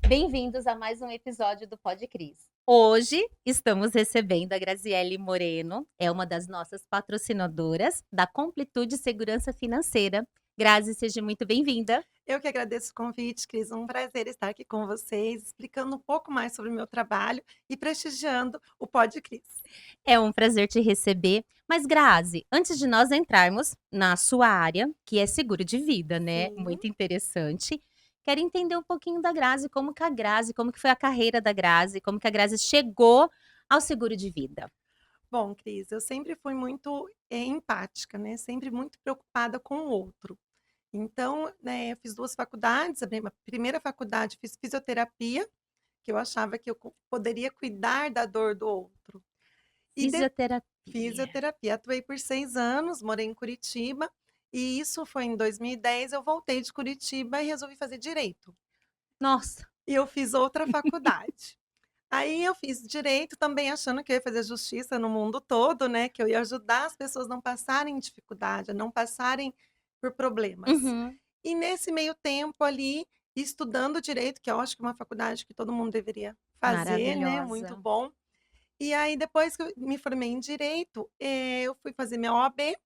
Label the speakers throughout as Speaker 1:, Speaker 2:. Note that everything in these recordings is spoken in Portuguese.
Speaker 1: Bem-vindos a mais um episódio do Pod Cris. Hoje estamos recebendo a Graziele Moreno, é uma das nossas patrocinadoras da Completude Segurança Financeira. Grazi, seja muito bem-vinda.
Speaker 2: Eu que agradeço o convite, Cris. Um prazer estar aqui com vocês, explicando um pouco mais sobre o meu trabalho e prestigiando o Pod Cris.
Speaker 1: É um prazer te receber. Mas, Grazi, antes de nós entrarmos na sua área, que é seguro de vida, né?
Speaker 2: Sim.
Speaker 1: Muito interessante. Quero entender um pouquinho da Grazi, como que foi a carreira da Grazi, como que a Grazi chegou ao seguro de vida.
Speaker 2: Bom, Cris, eu sempre fui muito empática, né? Sempre muito preocupada com o outro. Então, né, eu fiz duas faculdades. A primeira faculdade fiz fisioterapia, que eu achava que eu poderia cuidar da dor do outro. E
Speaker 1: Fisioterapia.
Speaker 2: fisioterapia. Atuei por 6 anos, morei em Curitiba, e isso foi em 2010. Eu voltei de Curitiba e resolvi fazer direito.
Speaker 1: Nossa.
Speaker 2: E eu fiz outra faculdade. Aí eu fiz direito também achando que eu ia fazer justiça no mundo todo, né, que eu ia ajudar as pessoas a não passarem dificuldade, a não passarem por problemas.
Speaker 1: Uhum.
Speaker 2: E nesse meio tempo ali, estudando direito, que eu acho que é uma faculdade que todo mundo deveria fazer, né, muito
Speaker 1: Maravilhosa.
Speaker 2: bom. E aí depois que eu me formei em direito, eu fui fazer minha OAB,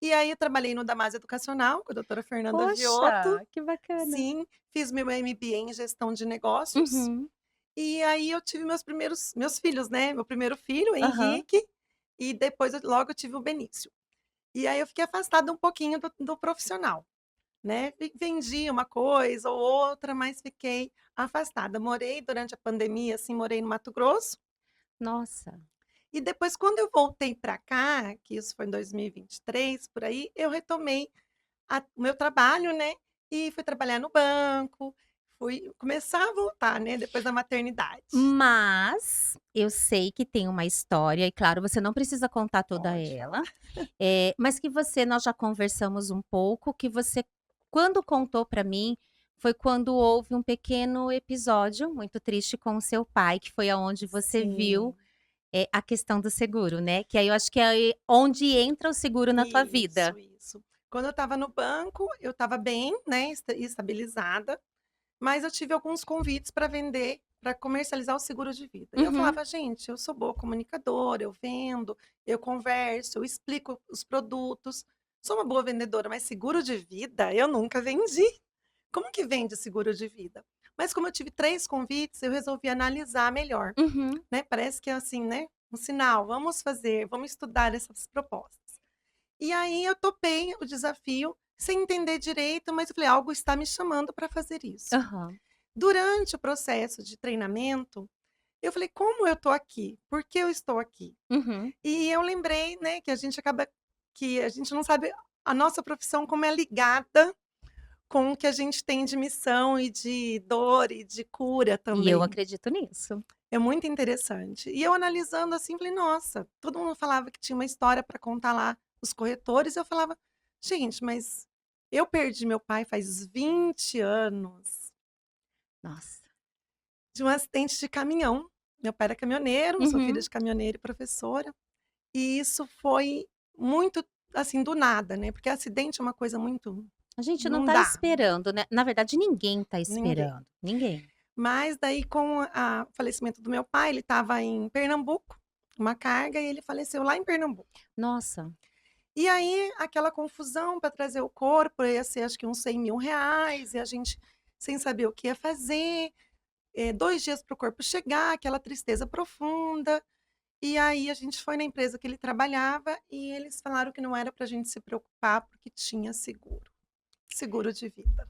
Speaker 2: e aí eu trabalhei no Damásio Educacional com a doutora Fernanda Viotto.
Speaker 1: Poxa, que bacana.
Speaker 2: Sim, fiz meu MBA em gestão de negócios.
Speaker 1: Uhum.
Speaker 2: E aí eu tive meus filhos, né, meu primeiro filho, o
Speaker 1: Aham.
Speaker 2: Henrique, e depois logo eu tive o Benício. E aí eu fiquei afastada um pouquinho do profissional, né, vendi uma coisa ou outra, mas fiquei afastada. Morei durante a pandemia, assim, morei no Mato Grosso,
Speaker 1: Nossa.
Speaker 2: e depois quando eu voltei para cá, que isso foi em 2023, por aí, eu retomei o meu trabalho, né, e fui trabalhar no banco, fui começar a voltar, né, depois da maternidade.
Speaker 1: Mas eu sei que tem uma história e claro, você não precisa contar toda
Speaker 2: Pode falar.
Speaker 1: ela, mas que nós já conversamos um pouco, que você quando contou para mim, foi quando houve um pequeno episódio muito triste com o seu pai, que foi aonde você viu,
Speaker 2: Sim,
Speaker 1: a questão do seguro, né, que aí eu acho que é aí onde entra o seguro na tua vida.
Speaker 2: isso. Quando eu estava no banco, eu estava bem, né, estabilizada, mas eu tive alguns convites para vender, para comercializar o seguro de vida. E eu
Speaker 1: Uhum.
Speaker 2: falava: "Gente, eu sou boa comunicadora, eu vendo, eu converso, eu explico os produtos, sou uma boa vendedora, mas seguro de vida eu nunca vendi. Como que vende seguro de vida?". Mas como eu tive 3 convites, eu resolvi analisar melhor,
Speaker 1: Uhum.
Speaker 2: né, parece que é assim, né, um sinal, vamos fazer, vamos estudar essas propostas. E aí eu topei o desafio, sem entender direito, mas eu falei: "Algo está me chamando para fazer isso".
Speaker 1: Aham.
Speaker 2: Durante o processo de treinamento, eu falei: "Como eu estou aqui? Por que eu estou aqui?".
Speaker 1: Uhum.
Speaker 2: E eu lembrei, né, que a gente não sabe a nossa profissão como é ligada com o que a gente tem de missão e de dor e de cura
Speaker 1: E eu
Speaker 2: também.
Speaker 1: acredito nisso.
Speaker 2: É muito interessante. E eu analisando assim, falei: "Nossa", todo mundo falava que tinha uma história para contar lá, os corretores, eu falava: "Gente, mas eu perdi meu pai faz 20 anos
Speaker 1: Nossa.
Speaker 2: de um acidente de caminhão". Meu pai era caminhoneiro, sou filha
Speaker 1: Uhum.
Speaker 2: de caminhoneiro e professora, e isso foi muito, assim, do nada, né, porque acidente é uma coisa muito
Speaker 1: A gente não
Speaker 2: não
Speaker 1: tá
Speaker 2: dá,
Speaker 1: esperando, né, na verdade ninguém tá
Speaker 2: ninguém.
Speaker 1: esperando, ninguém.
Speaker 2: Mas daí com o falecimento do meu pai, ele estava em Pernambuco, uma carga, e ele faleceu lá em Pernambuco.
Speaker 1: Nossa.
Speaker 2: E aí, aquela confusão para trazer o corpo, ia ser acho que uns R$ 100.000, e a gente sem saber o que ia fazer, 2 dias para o corpo chegar, aquela tristeza profunda. E aí a gente foi na empresa que ele trabalhava e eles falaram que não era para a gente se preocupar, porque tinha seguro, seguro de vida.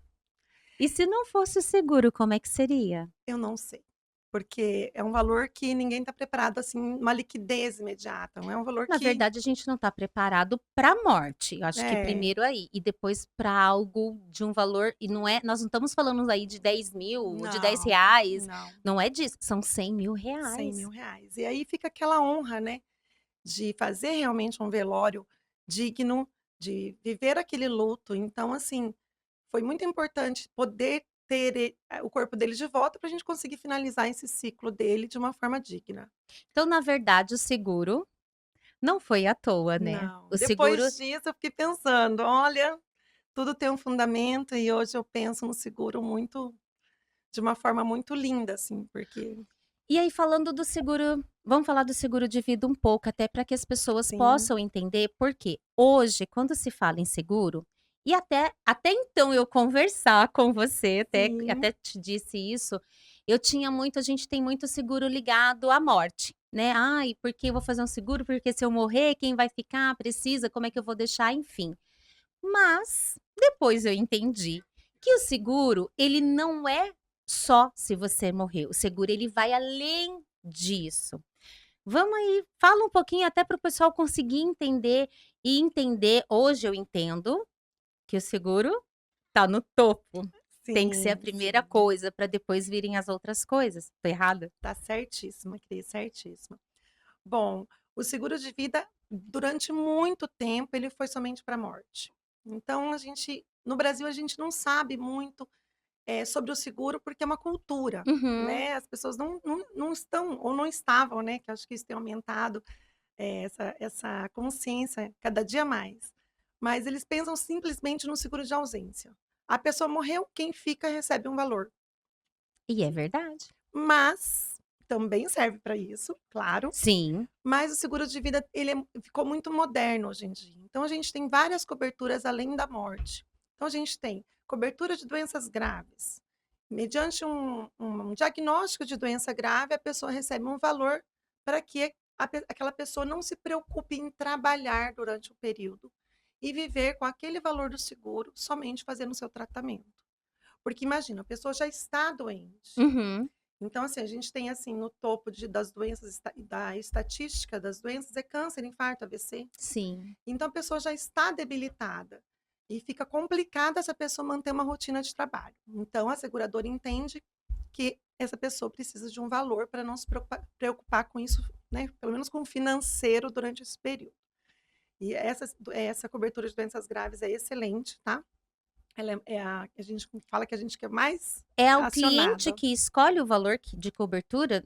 Speaker 1: E se não fosse o seguro, como é que seria?
Speaker 2: Eu não sei, porque é um valor que ninguém está preparado, assim, uma liquidez imediata, não é um valor
Speaker 1: Na
Speaker 2: que
Speaker 1: verdade, a gente não tá preparado para a morte, eu acho que
Speaker 2: é,
Speaker 1: primeiro aí, e depois para algo de um valor e não é nós não estamos falando aí de 10.000, de dez
Speaker 2: não,
Speaker 1: reais,
Speaker 2: não.
Speaker 1: não é disso, são
Speaker 2: R$ 100.000.
Speaker 1: R$ 100.000.
Speaker 2: E aí fica aquela honra, né, de fazer realmente um velório digno, de viver aquele luto. Então, assim, foi muito importante poder ter o corpo dele de volta para a gente conseguir finalizar esse ciclo dele de uma forma digna.
Speaker 1: Então, na verdade, o seguro não foi à toa, né.
Speaker 2: Não,
Speaker 1: O seguro
Speaker 2: depois disso eu fiquei pensando: "Olha, tudo tem um fundamento", e hoje eu penso no seguro muito de uma forma muito linda, assim, porque
Speaker 1: E aí falando do seguro vamos falar do seguro de vida um pouco, até para que as pessoas
Speaker 2: sim,
Speaker 1: possam entender, porque hoje quando se fala em seguro, e até então eu conversar com você,
Speaker 2: sim,
Speaker 1: até te disse isso, eu tinha muito a gente tem muito seguro ligado à morte, né. "Ai, porque eu vou fazer um seguro, porque se eu morrer, quem vai ficar? Precisa, como é que eu vou deixar?", enfim. Mas, depois eu entendi que o seguro, ele não é só se você morrer, o seguro ele vai além disso. Vamos aí, fala um pouquinho até para o pessoal conseguir entender e entender hoje eu entendo que o seguro tá no topo, tem que ser a
Speaker 2: sim,
Speaker 1: primeira
Speaker 2: sim.
Speaker 1: coisa para depois virem as outras coisas. Tô errada?
Speaker 2: Tá certíssima, Cris, certíssima. Bom, o seguro de vida, durante muito tempo, ele foi somente para morte. Então no Brasil, a gente não sabe muito, sobre o seguro, porque é uma cultura,
Speaker 1: Uhum.
Speaker 2: né, as pessoas não estão ou não estavam, né, que eu acho que isso tem aumentado, essa consciência cada dia mais. Mas eles pensam simplesmente no seguro de ausência. A pessoa morreu, quem fica recebe um valor.
Speaker 1: E é verdade.
Speaker 2: Mas também serve para isso, claro,
Speaker 1: Sim.
Speaker 2: mas o seguro de vida ficou muito moderno hoje em dia. Então a gente tem várias coberturas além da morte. Então a gente tem cobertura de doenças graves. Mediante um diagnóstico de doença grave, a pessoa recebe um valor para que aquela pessoa não se preocupe em trabalhar durante o período e viver com aquele valor do seguro somente fazendo o seu tratamento. Porque imagina, a pessoa já está doente.
Speaker 1: Uhum.
Speaker 2: Então, assim, a gente tem, assim, no topo das doenças, da estatística das doenças, é câncer, infarto, AVC.
Speaker 1: Sim.
Speaker 2: Então, a pessoa já está debilitada e fica complicado essa pessoa manter uma rotina de trabalho. Então, a seguradora entende que essa pessoa precisa de um valor para não se preocupar com isso, né? Pelo menos com o financeiro durante esse período. E essa cobertura de doenças graves é excelente, tá? Ela é a gente fala que a gente quer mais
Speaker 1: É o cliente
Speaker 2: acionada.
Speaker 1: que escolhe o valor de cobertura?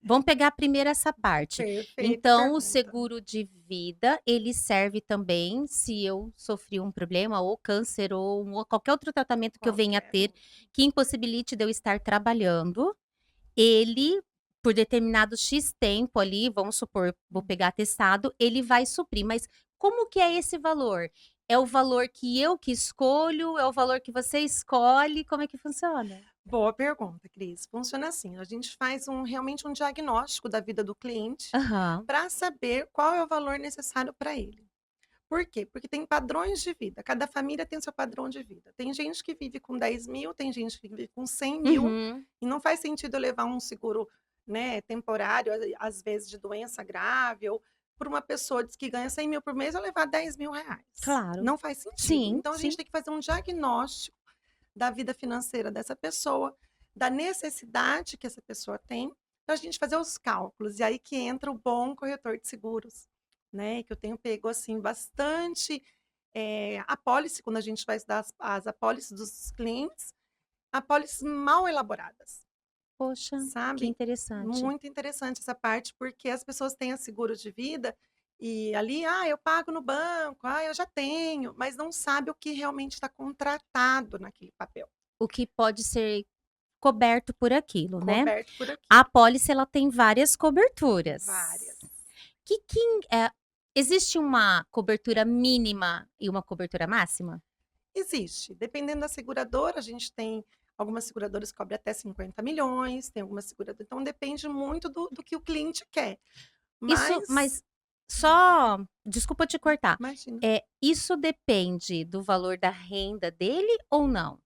Speaker 1: Vamos pegar primeiro essa parte.
Speaker 2: Perfeita
Speaker 1: Então, o
Speaker 2: pergunta.
Speaker 1: seguro de vida, ele serve também se eu sofri um problema, ou câncer, ou qualquer outro tratamento que eu venha a
Speaker 2: Qualquer
Speaker 1: ter,
Speaker 2: um.
Speaker 1: que impossibilite de eu estar trabalhando. Ele, por determinado X tempo ali, vamos supor, vou pegar atestado, ele vai suprir. Mas como que é esse valor? É o valor que eu que escolho? É o valor que você escolhe? Como é que funciona?
Speaker 2: Boa pergunta, Cris. Funciona assim, a gente faz realmente um diagnóstico da vida do cliente,
Speaker 1: Aham.
Speaker 2: para saber qual é o valor necessário para ele. Por quê? Porque tem padrões de vida, cada família tem seu padrão de vida. Tem gente que vive com 10.000, tem gente que vive com 100.000,
Speaker 1: Uhum.
Speaker 2: e não faz sentido eu levar um seguro, né, temporário, às vezes de doença grave, ou por uma pessoa que ganha 100.000 por mês, eu levar R$ 10.000.
Speaker 1: Claro.
Speaker 2: Não faz sentido.
Speaker 1: Sim,
Speaker 2: Então a gente
Speaker 1: sim.
Speaker 2: tem que fazer um diagnóstico da vida financeira dessa pessoa, da necessidade que essa pessoa tem, para a gente fazer os cálculos. E aí que entra o bom corretor de seguros, né? Que eu tenho pego assim bastante apólice, quando a gente vai estudar as apólices dos clientes, apólices mal elaboradas,
Speaker 1: Poxa, que
Speaker 2: sabe?
Speaker 1: interessante.
Speaker 2: Muito interessante essa parte, porque as pessoas têm a seguro de vida e ali, eu pago no banco, eu já tenho, mas não sabe o que realmente está contratado naquele papel.
Speaker 1: O que pode ser coberto por aquilo, né.
Speaker 2: Coberto por
Speaker 1: A
Speaker 2: aquilo.
Speaker 1: apólice ela tem várias coberturas.
Speaker 2: Várias.
Speaker 1: Que existe uma cobertura mínima e uma cobertura máxima?
Speaker 2: Existe. Dependendo da seguradora, a gente tem algumas seguradoras que cobrem até 50.000.000, tem algumas seguradoras, então depende muito do que o cliente quer.
Speaker 1: Mas
Speaker 2: Mas
Speaker 1: só desculpa te cortar,
Speaker 2: imagina.
Speaker 1: isso depende do valor da renda dele ou não?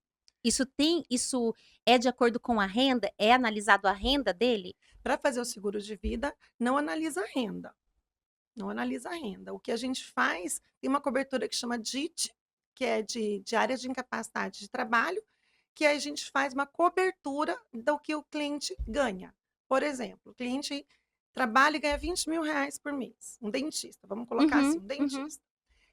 Speaker 1: Isso é de acordo com a renda? É analisado a renda dele?
Speaker 2: Para fazer o seguro de vida, não analisa a renda. Não analisa a renda. O que a gente faz, tem uma cobertura que chama DIT, que é de área de incapacidade de trabalho, que a gente faz uma cobertura do que o cliente ganha. Por exemplo, o cliente trabalha e ganha R$ 20.000 por mês. Um dentista, vamos colocar assim,
Speaker 1: Uhum,
Speaker 2: um
Speaker 1: uhum.
Speaker 2: dentista.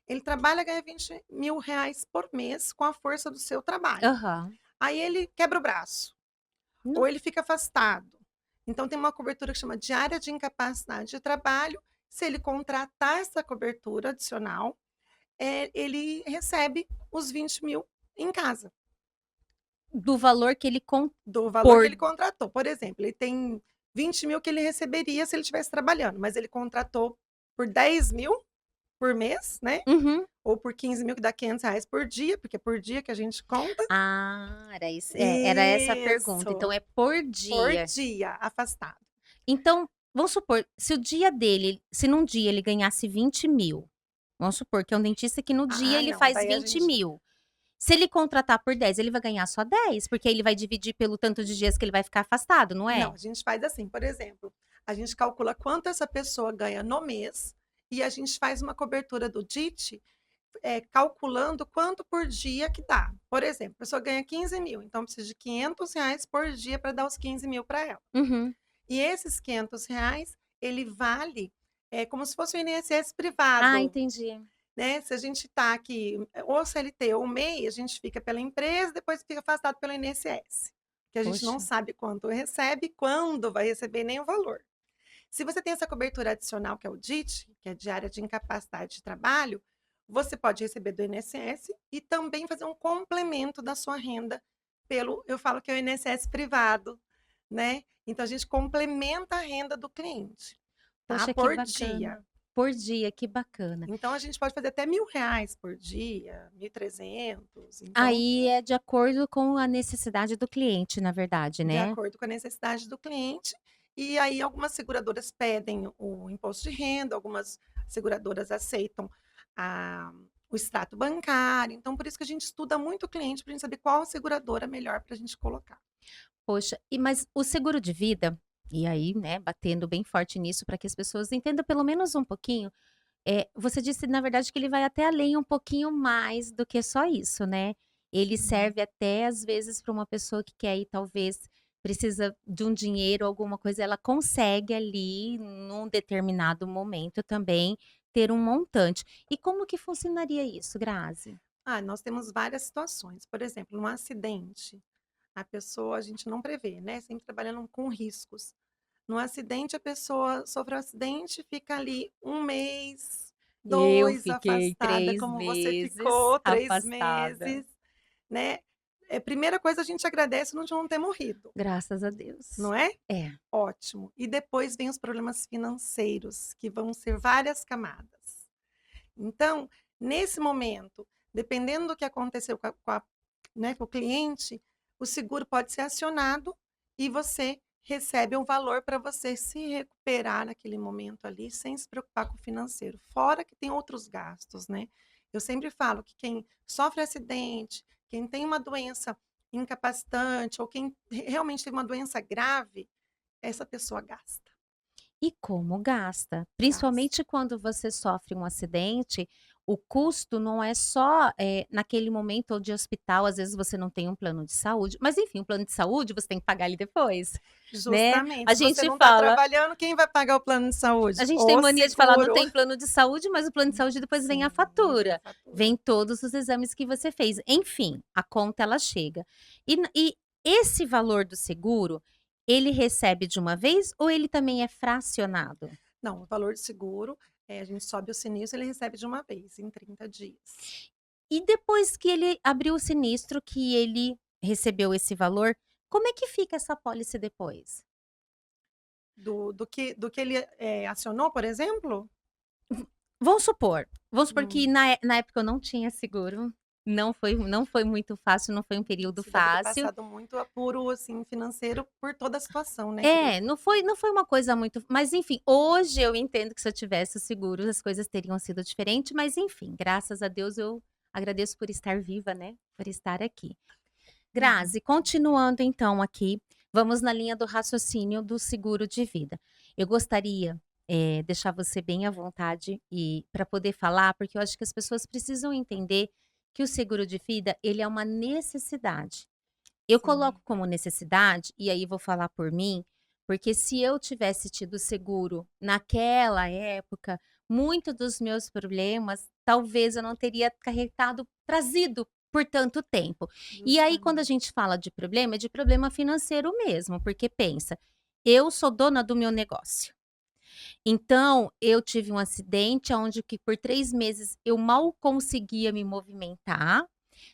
Speaker 2: Ele trabalha e ganha R$ 20.000 por mês com a força do seu trabalho.
Speaker 1: Aham.
Speaker 2: Aí ele quebra o braço, ou
Speaker 1: No
Speaker 2: ele fica afastado. Então tem uma cobertura que chama de área de incapacidade de trabalho. Se ele contratar essa cobertura adicional, ele recebe os 20.000 em casa.
Speaker 1: do valor que ele
Speaker 2: Do valor
Speaker 1: por
Speaker 2: que ele contratou. Por exemplo, ele tem 20.000 que ele receberia se ele estivesse trabalhando, mas ele contratou por 10.000 por mês, né?
Speaker 1: Uhum.
Speaker 2: Ou por 15.000, que dá R$ 500 por dia, porque é por dia que a gente conta.
Speaker 1: Ah, era essa a pergunta. Então
Speaker 2: Isso,
Speaker 1: é por
Speaker 2: por
Speaker 1: dia.
Speaker 2: dia, afastado.
Speaker 1: Então, vamos supor, se o dia dele, se num dia ele ganhasse 20.000, vamos supor que é um dentista que no dia
Speaker 2: Ah,
Speaker 1: ele
Speaker 2: não,
Speaker 1: faz
Speaker 2: daí a
Speaker 1: 20
Speaker 2: gente.
Speaker 1: mil. Se ele contratar por 10, ele vai ganhar só 10, porque ele vai dividir pelo tanto de dias que ele vai ficar afastado, não
Speaker 2: Não,
Speaker 1: é?
Speaker 2: a gente faz assim, por exemplo, a gente calcula quanto essa pessoa ganha no mês e a gente faz uma cobertura do DIT, calculando quanto por dia que dá. Por exemplo, a pessoa ganha 15.000, então precisa de R$ 500 por dia para dar os 15.000 para ela.
Speaker 1: Uhum.
Speaker 2: E esses R$ 500, ele vale como se fosse o INSS
Speaker 1: Ah,
Speaker 2: privado,
Speaker 1: entendi.
Speaker 2: né? Se a gente está aqui, ou CLT ou MEI, a gente fica pela empresa, depois fica afastado pelo INSS, que a gente não
Speaker 1: Poxa.
Speaker 2: sabe quanto recebe, quando vai receber, nem o valor. Se você tem essa cobertura adicional, que é o DIT, que é diária de incapacidade de trabalho, você pode receber do INSS e também fazer um complemento da sua renda eu falo que é o INSS privado, né? Então a gente complementa a renda do cliente, tá?
Speaker 1: Poxa, que
Speaker 2: Por dia.
Speaker 1: bacana. Por dia, que bacana.
Speaker 2: Então a gente pode fazer até R$ 1.000 por dia, 1.300. Então,
Speaker 1: Aí é de acordo com a necessidade do cliente, na verdade,
Speaker 2: de
Speaker 1: né?
Speaker 2: acordo com a necessidade do cliente. E aí, algumas seguradoras pedem o imposto de renda, algumas seguradoras aceitam a, o extrato bancário. Então, por isso que a gente estuda muito o cliente para a gente saber qual seguradora é melhor para a gente colocar.
Speaker 1: Poxa, mas o seguro de vida, e aí, né, batendo bem forte nisso para que as pessoas entendam pelo menos um pouquinho, você disse, na verdade, que ele vai até além um pouquinho mais do que só isso, né. Ele
Speaker 2: Uhum.
Speaker 1: serve até, às vezes, para uma pessoa que quer ir, talvez, precisa de um dinheiro, alguma coisa, ela consegue ali, num determinado momento também, ter um montante. E como que funcionaria isso, Grazi?
Speaker 2: Nós temos várias situações. Por exemplo, num acidente, a gente não prevê, né? Sempre trabalhando com riscos. No acidente, a pessoa sofre um acidente, fica ali um mês,
Speaker 1: Eu
Speaker 2: 2
Speaker 1: fiquei
Speaker 2: afastada,
Speaker 1: 3
Speaker 2: como você
Speaker 1: meses
Speaker 2: ficou, 3
Speaker 1: afastada.
Speaker 2: meses, né. Primeira coisa, a gente agradece não ter morrido,
Speaker 1: Graças a Deus.
Speaker 2: não é?
Speaker 1: É.
Speaker 2: Ótimo. E depois vem os problemas financeiros, que vão ser várias camadas. Então, nesse momento, dependendo do que aconteceu né, com o cliente, o seguro pode ser acionado e você recebe um valor para você se recuperar naquele momento ali, sem se preocupar com o financeiro. Fora que tem outros gastos, né? Eu sempre falo que quem sofre acidente, quem tem uma doença incapacitante ou quem realmente tem uma doença grave, essa pessoa gasta,
Speaker 1: E como gasta?
Speaker 2: gasta.
Speaker 1: Principalmente quando você sofre um acidente, o custo não é só, naquele momento ou de hospital, às vezes você não tem um plano de saúde, mas enfim, um plano de saúde você tem que pagar ele depois, né.
Speaker 2: Justamente,
Speaker 1: A
Speaker 2: se você
Speaker 1: gente
Speaker 2: não está
Speaker 1: fala
Speaker 2: trabalhando, quem vai pagar o plano de
Speaker 1: a
Speaker 2: saúde?
Speaker 1: gente tem
Speaker 2: O
Speaker 1: mania de falar: "Não
Speaker 2: seguro.
Speaker 1: tem plano de saúde", mas o plano de saúde depois vem a
Speaker 2: Sim, vem a
Speaker 1: fatura,
Speaker 2: fatura.
Speaker 1: vem todos os exames que você fez, enfim, a conta ela chega. E esse valor do seguro, ele recebe de uma vez ou ele também é fracionado?
Speaker 2: Não, o valor de seguro, a gente sobe o sinistro, ele recebe de uma vez, em 30 dias.
Speaker 1: E depois que ele abriu o sinistro, que ele recebeu esse valor, como é que fica essa pólice depois?
Speaker 2: Do que ele, acionou, por exemplo?
Speaker 1: Vamos supor que
Speaker 2: Hum,
Speaker 1: na época eu não tinha seguro, não foi muito fácil, não foi um período
Speaker 2: você deve ter
Speaker 1: fácil.
Speaker 2: passado muito apuro, assim, financeiro por toda a situação, né,
Speaker 1: É,
Speaker 2: querida?
Speaker 1: não foi uma coisa muito, mas enfim, hoje eu entendo que se eu tivesse o seguro as coisas teriam sido diferentes, mas enfim, graças a Deus eu agradeço por estar viva, né, por estar aqui.
Speaker 2: Uhum.
Speaker 1: Grazi, continuando então aqui, vamos na linha do raciocínio do seguro de vida. Eu gostaria, deixar você bem à vontade e para poder falar, porque eu acho que as pessoas precisam entender que o seguro de vida, ele é uma necessidade. Eu coloco
Speaker 2: Sim.
Speaker 1: como necessidade, e aí vou falar por mim, porque se eu tivesse tido seguro naquela época, muito dos meus problemas, talvez eu não teria trazido por tanto tempo. E aí, quando a
Speaker 2: Justamente.
Speaker 1: gente fala de problema, é de problema financeiro mesmo, porque pensa, eu sou dona do meu negócio. Então, eu tive um acidente onde que por 3 meses eu mal conseguia me movimentar,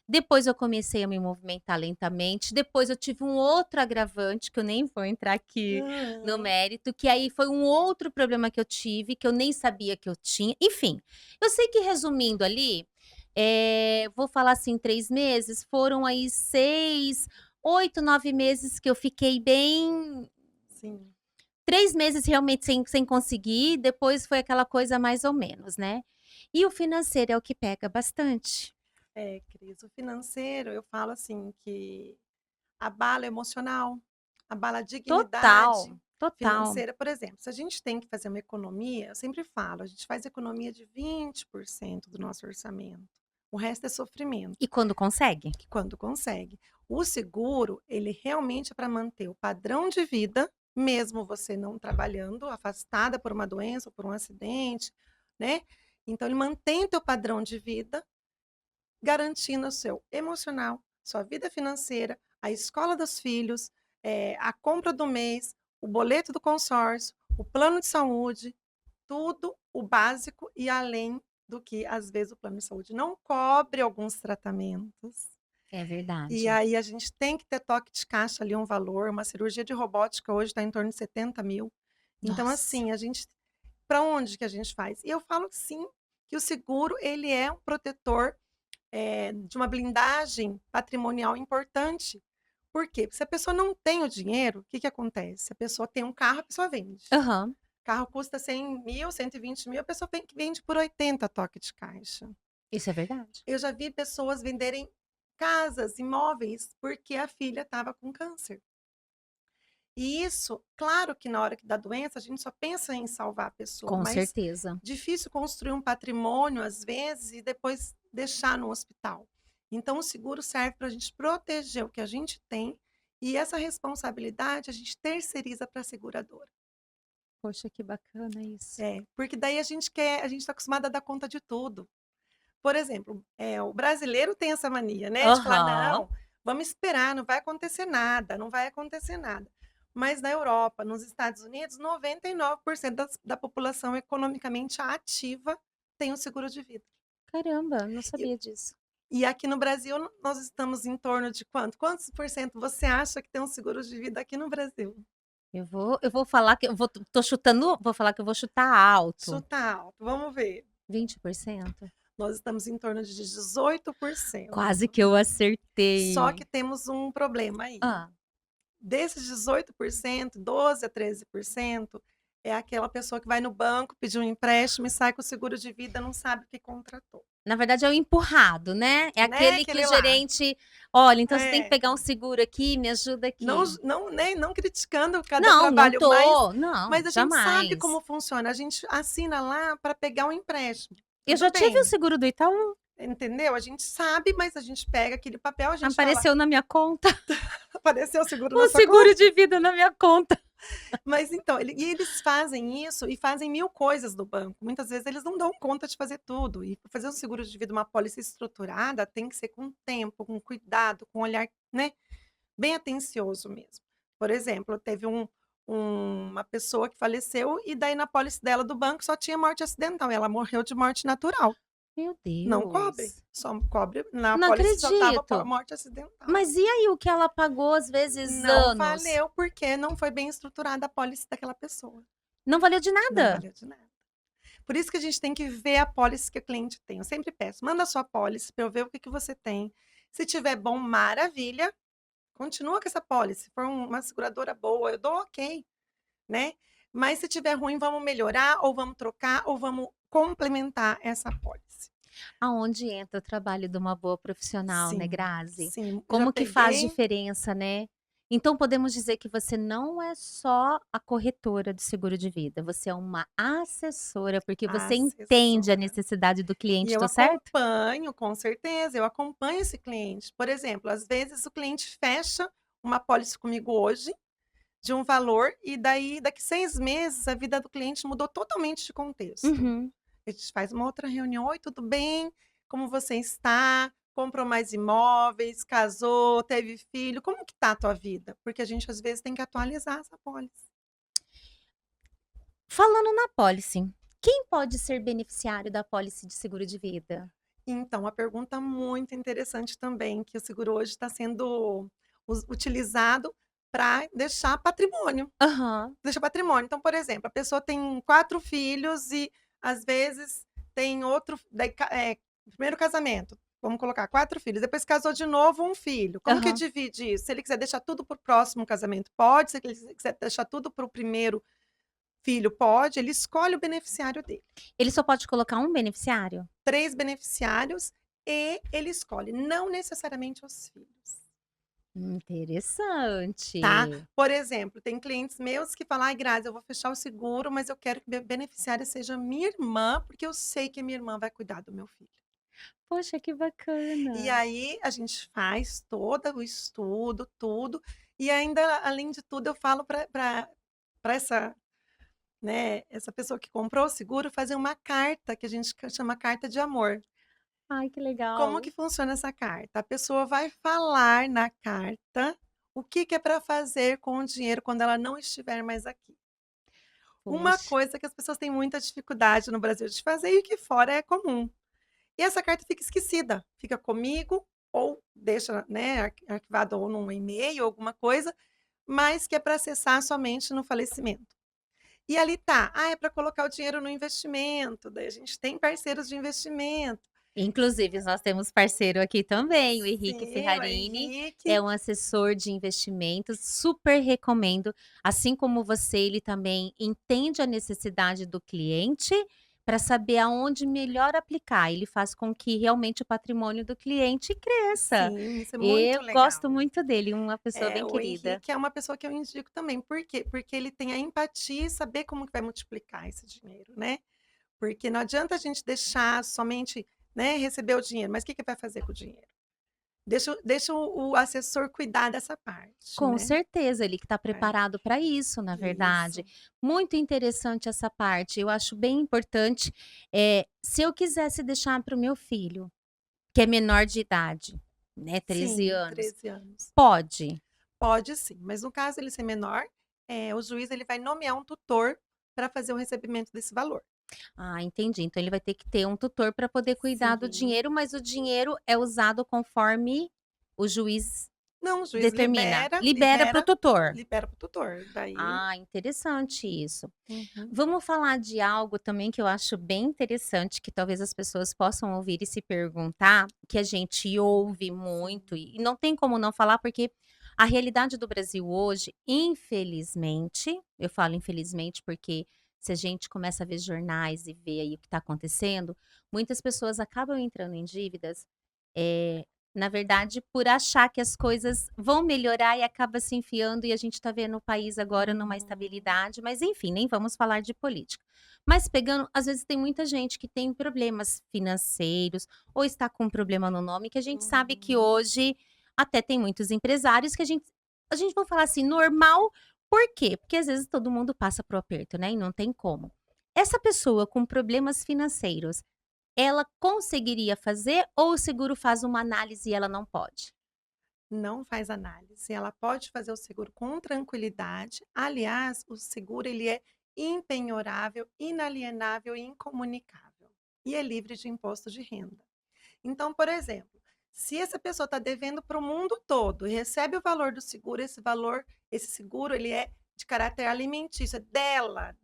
Speaker 1: Depois eu comecei a me movimentar lentamente, depois eu tive um outro agravante, que eu nem vou entrar aqui no
Speaker 2: Aham.
Speaker 1: mérito, que aí foi um outro problema que eu tive, que eu nem sabia que eu tinha. Enfim, eu sei que resumindo ali, vou falar assim, 3 meses, foram aí 6, 8, 9 meses que eu fiquei bem.
Speaker 2: Sim.
Speaker 1: 3 meses realmente sem conseguir, depois foi aquela coisa mais ou menos, né. E o financeiro é o que pega bastante.
Speaker 2: É, Cris, o financeiro, eu falo assim que abala o emocional, abala a
Speaker 1: Total,
Speaker 2: dignidade
Speaker 1: total.
Speaker 2: financeira. Por exemplo, se a gente tem que fazer uma economia, eu sempre falo, a gente faz economia de 20% do nosso orçamento. O resto é
Speaker 1: E
Speaker 2: sofrimento,
Speaker 1: quando consegue?
Speaker 2: que quando consegue. O seguro, ele realmente é para manter o padrão de vida, mesmo você não trabalhando, afastada por uma doença ou por um acidente, né? Então, ele mantém o teu padrão de vida, garantindo o seu emocional, sua vida financeira, a escola dos filhos, a compra do mês, o boleto do consórcio, o plano de saúde, tudo o básico e além do que, às vezes, o plano de saúde não cobre alguns tratamentos.
Speaker 1: É
Speaker 2: E
Speaker 1: verdade.
Speaker 2: aí a gente tem que ter toque de caixa ali, um valor. Uma cirurgia de robótica hoje está em torno de 70.000. Então,
Speaker 1: Nossa,
Speaker 2: assim, a gente, para onde que a gente faz? E eu falo sim que o seguro ele é um protetor de uma blindagem patrimonial importante. Por quê? Porque se a pessoa não tem o dinheiro, o que que acontece? A pessoa tem um carro, a pessoa vende.
Speaker 1: aham,
Speaker 2: O carro custa 100.000, 120.000, a pessoa vende por 80 toque de caixa.
Speaker 1: isso é verdade.
Speaker 2: Eu já vi pessoas venderem casas, imóveis, porque a filha estava com câncer. E isso, claro que na hora que dá doença, a gente só pensa em salvar a pessoa,
Speaker 1: Com
Speaker 2: mas
Speaker 1: certeza.
Speaker 2: difícil construir um patrimônio, às vezes, e depois deixar no hospital. Então, o seguro serve para a gente proteger o que a gente tem e essa responsabilidade a gente terceiriza para a seguradora.
Speaker 1: Poxa, que bacana isso.
Speaker 2: É, porque daí a gente está acostumado a dar conta de tudo. Por exemplo, o brasileiro tem essa mania, né, de falar:
Speaker 1: Aham.
Speaker 2: "Não, vamos esperar, não vai acontecer nada, não vai acontecer nada". Mas na Europa, nos Estados Unidos, 99% da população economicamente ativa tem um seguro de vida.
Speaker 1: Caramba, não
Speaker 2: E
Speaker 1: sabia disso.
Speaker 2: e aqui no Brasil, nós estamos em torno de quanto? Quantos por cento você acha que tem um seguro de vida aqui no Brasil?
Speaker 1: Eu vou falar que eu vou tô chutando, vou falar que eu vou chutar alto.
Speaker 2: Chuta alto, vamos ver.
Speaker 1: 20%.
Speaker 2: Nós estamos em torno de 18%.
Speaker 1: Quase que eu
Speaker 2: Só que
Speaker 1: acertei.
Speaker 2: temos um problema aí.
Speaker 1: Hã.
Speaker 2: Desses 18%, 12 a 13% é aquela pessoa que vai no banco pedir um empréstimo e sai com o seguro de vida, não sabe o que contratou,
Speaker 1: Na verdade é o empurrado, né, é
Speaker 2: né,
Speaker 1: aquele que o
Speaker 2: aquele lá.
Speaker 1: gerente: "Olha, então você tem que
Speaker 2: É,
Speaker 1: pegar um seguro aqui, me ajuda
Speaker 2: não
Speaker 1: aqui".
Speaker 2: não, né, não criticando cada
Speaker 1: Não, não
Speaker 2: trabalho,
Speaker 1: tô,
Speaker 2: mas
Speaker 1: não,
Speaker 2: a gente sabe
Speaker 1: jamais.
Speaker 2: como funciona, a gente assina lá para pegar um empréstimo,
Speaker 1: Eu
Speaker 2: tudo
Speaker 1: já tive o
Speaker 2: bem,
Speaker 1: seguro do Itaú,
Speaker 2: entendeu? A gente sabe, mas a gente pega aquele papel, a gente fala:
Speaker 1: apareceu na minha conta,
Speaker 2: "Apareceu o seguro na
Speaker 1: o
Speaker 2: sua
Speaker 1: seguro
Speaker 2: conta?".
Speaker 1: de vida na minha conta.
Speaker 2: Mas então, eles fazem isso e fazem 1000 coisas no banco. Muitas vezes eles não dão conta de fazer tudo. E pra fazer um seguro de vida, uma pólice estruturada, tem que ser com tempo, com cuidado, com olhar, né, bem atencioso mesmo. Por exemplo, teve uma pessoa que faleceu e daí na pólice dela do banco só tinha morte acidental, e ela morreu de morte natural.
Speaker 1: Meu
Speaker 2: Não cobre,
Speaker 1: Deus,
Speaker 2: só cobre na
Speaker 1: não
Speaker 2: pólice só estava
Speaker 1: acredito.
Speaker 2: morte acidental.
Speaker 1: Mas e aí o que ela pagou, às vezes,
Speaker 2: Não
Speaker 1: anos?
Speaker 2: valeu, porque não foi bem estruturada a pólice daquela pessoa.
Speaker 1: Não valeu de
Speaker 2: Não
Speaker 1: nada?
Speaker 2: valeu de nada. Por isso que a gente tem que ver a pólice que o cliente tem. Eu sempre peço, manda a sua pólice para eu ver o que que você tem. Se tiver bom, maravilha, continua com essa pólice. Se for uma seguradora boa, eu dou ok, né? Mas se tiver ruim, vamos melhorar, ou vamos trocar, ou vamos complementar essa pólice.
Speaker 1: Aonde entra o trabalho de uma boa profissional, né,
Speaker 2: Sim,
Speaker 1: Grazi?
Speaker 2: sim. Já
Speaker 1: Como que faz
Speaker 2: peguei.
Speaker 1: diferença, né? Então podemos dizer que você não é só a corretora do seguro de vida, você é uma assessora, porque você entende a
Speaker 2: Assessora.
Speaker 1: necessidade do
Speaker 2: E
Speaker 1: cliente,
Speaker 2: eu
Speaker 1: tô certo?
Speaker 2: acompanho, com certeza, eu acompanho esse cliente. Por exemplo, às vezes o cliente fecha uma pólice comigo hoje, de um valor, e daí daqui 6 meses a vida do cliente mudou totalmente de contexto.
Speaker 1: Uhum.
Speaker 2: A gente faz uma outra reunião: "Oi, tudo bem? Como você está? Comprou mais imóveis? Casou? Teve filho? Como que tá a tua vida?". Porque a gente às vezes tem que atualizar essa pólice.
Speaker 1: Falando na pólice, quem pode ser beneficiário da pólice de seguro de vida?
Speaker 2: Então, uma pergunta muito interessante também, que o seguro hoje está sendo utilizado para deixar patrimônio.
Speaker 1: Aham,
Speaker 2: Deixa patrimônio. Então, por exemplo, a pessoa tem 4 filhos e, às vezes, tem outro daí primeiro casamento, vamos colocar 4 filhos, depois casou de novo, 1 filho. Como que
Speaker 1: aham.
Speaker 2: divide isso? Se ele quiser deixar tudo para o próximo casamento, pode. Se ele quiser deixar tudo para o primeiro filho, pode. Ele escolhe o beneficiário dele.
Speaker 1: Ele só pode colocar um beneficiário?
Speaker 2: 3 beneficiários e ele escolhe, não necessariamente os filhos. Tá?
Speaker 1: Interessante.
Speaker 2: Por exemplo, tem clientes meus que falam: "Ai, Grazi, eu vou fechar o seguro, mas eu quero que minha beneficiária seja minha irmã, porque eu sei que minha irmã vai cuidar do meu filho".
Speaker 1: Poxa, que
Speaker 2: E
Speaker 1: bacana.
Speaker 2: aí a gente faz todo o estudo, tudo, e ainda, além de tudo, eu falo para essa, né, essa pessoa que comprou o seguro fazer uma carta que a gente chama carta de amor.
Speaker 1: Ai, que
Speaker 2: Como
Speaker 1: legal.
Speaker 2: que funciona essa carta? A pessoa vai falar na carta o que que é para fazer com o dinheiro quando ela não estiver mais aqui. Uma
Speaker 1: Poxa.
Speaker 2: coisa que as pessoas têm muita dificuldade no Brasil de fazer e que fora é comum. E essa carta fica esquecida, fica comigo ou deixa, né, arquivado ou num e-mail, alguma coisa, mas que é para acessar somente no falecimento. E ali tá, é para colocar o dinheiro no investimento, daí a gente tem parceiros de investimento.
Speaker 1: Inclusive, nós temos parceiro aqui também, o Henrique
Speaker 2: Sim, o
Speaker 1: Ferrarini, é
Speaker 2: Henrique.
Speaker 1: um assessor de investimentos, super recomendo. Assim como você, ele também entende a necessidade do cliente para saber aonde melhor aplicar. Ele faz com que realmente o patrimônio do cliente cresça.
Speaker 2: Sim, isso é muito
Speaker 1: Eu gosto
Speaker 2: legal.
Speaker 1: muito dele, uma pessoa
Speaker 2: É,
Speaker 1: bem
Speaker 2: o
Speaker 1: querida.
Speaker 2: Henrique é uma pessoa que eu indico também, por quê? Porque ele tem a empatia e saber como que vai multiplicar esse dinheiro, né. Porque não adianta a gente deixar somente, né, receber o dinheiro, mas o que que vai fazer com o dinheiro? Deixa o assessor cuidar dessa parte,
Speaker 1: Com
Speaker 2: né.
Speaker 1: certeza, ele que está
Speaker 2: É,
Speaker 1: preparado para isso, na verdade.
Speaker 2: isso.
Speaker 1: Muito interessante essa parte, eu acho bem importante, se eu quisesse deixar para o meu filho, que é menor de idade, né, 13
Speaker 2: Sim,
Speaker 1: anos,
Speaker 2: 13 anos.
Speaker 1: pode?
Speaker 2: Pode sim, mas no caso ele ser menor, o juiz ele vai nomear um tutor para fazer o recebimento desse valor.
Speaker 1: Ah, entendi, então ele vai ter que ter um tutor para poder cuidar do
Speaker 2: Sim.
Speaker 1: dinheiro, mas o dinheiro é usado conforme o juiz
Speaker 2: Não, o juiz
Speaker 1: determina,
Speaker 2: libera
Speaker 1: libera para o tutor.
Speaker 2: libera para o tutor, daí
Speaker 1: Ah, interessante isso.
Speaker 2: uhum.
Speaker 1: Vamos falar de algo também que eu acho bem interessante, que talvez as pessoas possam ouvir e se perguntar, que a gente ouve
Speaker 2: Sim,
Speaker 1: muito e não tem como não falar, porque a realidade do Brasil hoje, infelizmente, eu falo infelizmente porque se a gente começa a ver jornais e ver aí o que está acontecendo, muitas pessoas acabam entrando em dívidas, eh, na verdade, por achar que as coisas vão melhorar e acaba se enfiando e a gente está vendo o país agora numa
Speaker 2: uhum,
Speaker 1: estabilidade, mas enfim, nem vamos falar de política. Mas pegando, às vezes tem muita gente que tem problemas financeiros ou está com um problema no nome que a gente sabe que
Speaker 2: uhum.
Speaker 1: hoje até tem muitos empresários que a gente vai falar assim, normal, por quê? Porque às vezes todo mundo passa pro aperto, né, e não tem como. Essa pessoa com problemas financeiros, ela conseguiria fazer ou o seguro faz uma análise e ela não pode?
Speaker 2: Não faz análise, ela pode fazer o seguro com tranquilidade. Aliás, o seguro ele é impenhorável, inalienável e incomunicável. E é livre de imposto de renda. Então, por exemplo, se essa pessoa está devendo para o mundo todo e recebe o valor do seguro, esse seguro ele é de caráter alimentício, é dela.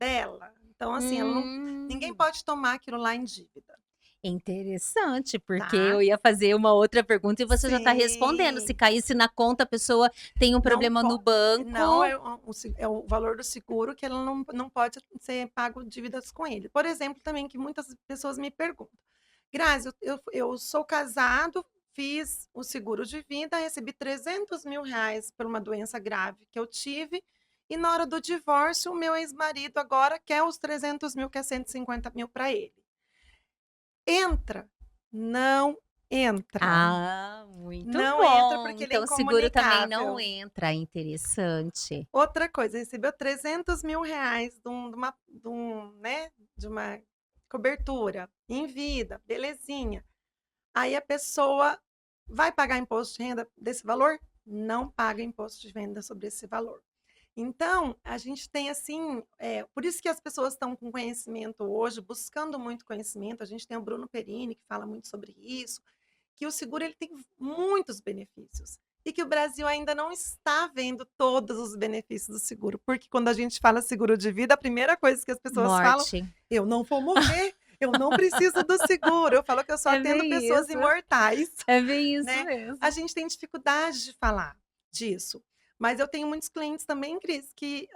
Speaker 2: Então, assim, ela não, ninguém
Speaker 1: Hum.
Speaker 2: pode tomar aquilo lá em dívida,
Speaker 1: Interessante, porque
Speaker 2: tá?
Speaker 1: eu ia fazer uma outra pergunta e você já está respondendo. Se
Speaker 2: Sim.
Speaker 1: caísse na conta, a pessoa tem um
Speaker 2: Não
Speaker 1: problema no
Speaker 2: po não,
Speaker 1: banco.
Speaker 2: é o valor do seguro que ela não pode ser pago dívidas com ele. Por exemplo, também que muitas pessoas me perguntam: "Grazi, eu sou casado, fiz o seguro de vida, recebi R$ 300.000 por uma doença grave que eu tive, e na hora do divórcio o meu ex-marido agora quer os 300.000, quer 150.000 para ele. Entra?". Não entra.
Speaker 1: Ah, muito
Speaker 2: Não entra
Speaker 1: bom.
Speaker 2: porque ele é
Speaker 1: Então o seguro também não
Speaker 2: incomunicável.
Speaker 1: entra, interessante.
Speaker 2: Outra coisa, recebeu R$ 300.000 de uma cobertura em vida, belezinha. Aí a pessoa vai pagar imposto de renda desse valor? Não paga imposto de renda sobre esse valor. Então, a gente tem assim, por isso que as pessoas estão com conhecimento hoje, buscando muito conhecimento. A gente tem o Bruno Perini, que fala muito sobre isso, que o seguro ele tem muitos benefícios. E que o Brasil ainda não está vendo todos os benefícios do seguro. Porque quando a gente fala seguro de vida, a primeira coisa que as pessoas falam,
Speaker 1: Morte.
Speaker 2: eu não vou morrer, eu não preciso do seguro. Eu falo que eu só
Speaker 1: É
Speaker 2: atendo
Speaker 1: bem
Speaker 2: pessoas
Speaker 1: isso.
Speaker 2: imortais.
Speaker 1: É bem isso
Speaker 2: Né? A
Speaker 1: mesmo.
Speaker 2: gente tem dificuldade de falar disso. Mas eu tenho muitos clientes também, Cris, que,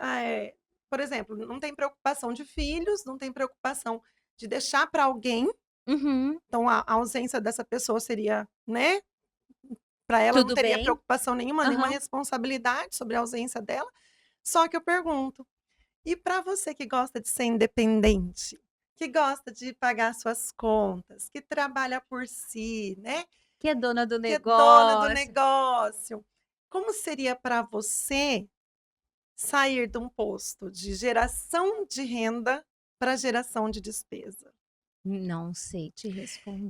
Speaker 2: por exemplo, não tem preocupação de filhos, não tem preocupação de deixar para alguém.
Speaker 1: Uhum.
Speaker 2: Então, a ausência dessa pessoa seria, né? Para ela não
Speaker 1: Tudo
Speaker 2: teria
Speaker 1: bem?
Speaker 2: preocupação nenhuma, nenhuma
Speaker 1: Aham.
Speaker 2: responsabilidade sobre a ausência dela. Só que eu pergunto, e para você que gosta de ser independente, que gosta de pagar suas contas, que trabalha por si, né?
Speaker 1: Que é dona do
Speaker 2: Que é dona do
Speaker 1: negócio.
Speaker 2: negócio. Como seria para você sair de um posto de geração de renda para geração de despesa?
Speaker 1: Não sei te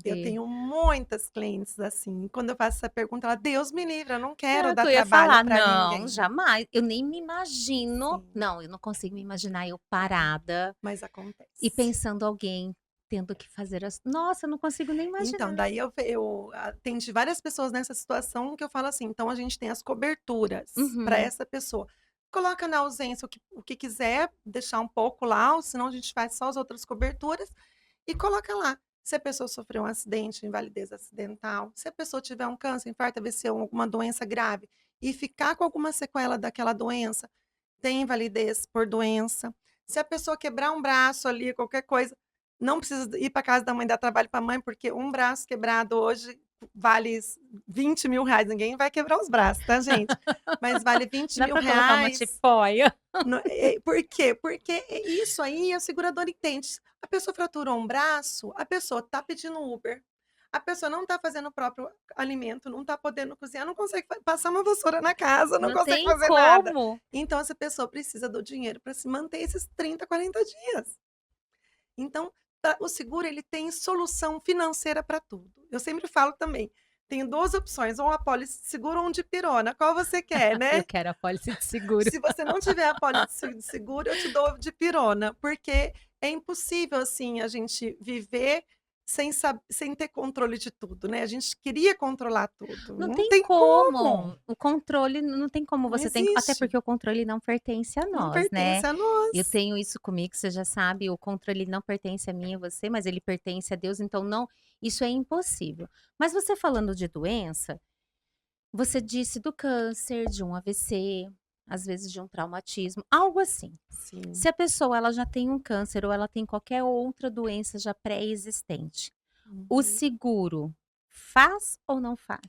Speaker 2: Eu
Speaker 1: responder.
Speaker 2: tenho muitas clientes assim. Quando eu faço essa pergunta, ela: "Deus me livre, eu não quero
Speaker 1: Não,
Speaker 2: dar
Speaker 1: que eu ia
Speaker 2: trabalho
Speaker 1: falar,
Speaker 2: para
Speaker 1: não,
Speaker 2: ninguém".
Speaker 1: jamais. Eu nem me imagino
Speaker 2: Sim,
Speaker 1: não, eu não consigo me imaginar eu
Speaker 2: é,
Speaker 1: parada
Speaker 2: mas
Speaker 1: e
Speaker 2: acontece.
Speaker 1: pensando alguém tendo que fazer as nossa, eu não consigo nem
Speaker 2: Então,
Speaker 1: imaginar.
Speaker 2: daí eu atendi várias pessoas nessa situação que eu falo assim: "Então a gente tem as coberturas para
Speaker 1: Uhum.
Speaker 2: essa pessoa. Coloca na ausência o que quiser, deixar um pouco lá, ou senão a gente faz só as outras coberturas e coloca lá. Se a pessoa sofreu um acidente, invalidez acidental, se a pessoa tiver um câncer, infarto, AVC ou alguma doença grave e ficar com alguma sequela daquela doença, tem invalidez por doença. Se a pessoa quebrar um braço ali, qualquer coisa, não precisa ir para casa da mãe, dar trabalho para a mãe, porque um braço quebrado hoje vale 20 mil reais. Ninguém vai quebrar os braços, tá, gente? Mas vale vinte
Speaker 1: Dá
Speaker 2: mil
Speaker 1: pra colocar uma
Speaker 2: reais.
Speaker 1: tipóia.
Speaker 2: Por quê? Porque isso aí a seguradora entende. A pessoa fraturou um braço, a pessoa está pedindo Uber, a pessoa não está fazendo o próprio alimento, não está podendo cozinhar, não consegue passar uma vassoura na casa, não
Speaker 1: Não
Speaker 2: consegue
Speaker 1: tem
Speaker 2: fazer nada.
Speaker 1: como.
Speaker 2: Então essa pessoa precisa do dinheiro para se manter esses 30, 40 dias. Então, o seguro ele tem solução financeira para tudo. Eu sempre falo também, tem 2 opções, ou a pólice de seguro ou um de pirona, qual você quer,
Speaker 1: Eu
Speaker 2: né?
Speaker 1: quero a pólice de seguro.
Speaker 2: Se você não tiver a pólice de seguro, eu te dou de pirona, porque é impossível, assim, a gente viver sem ter controle de tudo, né, a gente queria controlar tudo,
Speaker 1: Não
Speaker 2: não
Speaker 1: tem
Speaker 2: tem como,
Speaker 1: como, o controle não tem como
Speaker 2: não
Speaker 1: você tem até
Speaker 2: existe,
Speaker 1: porque o controle não pertence a
Speaker 2: não
Speaker 1: nós, né.
Speaker 2: pertence a
Speaker 1: Eu
Speaker 2: nós.
Speaker 1: tenho isso comigo, você já sabe, o controle não pertence a mim e a você, mas ele pertence a Deus, então não, isso é impossível. Mas você falando de doença, você disse do câncer, de um AVC, às vezes de um traumatismo, algo assim.
Speaker 2: Sim.
Speaker 1: Se a pessoa ela já tem um câncer ou ela tem qualquer outra doença já pré-existente, o
Speaker 2: Uhum.
Speaker 1: seguro faz ou não faz?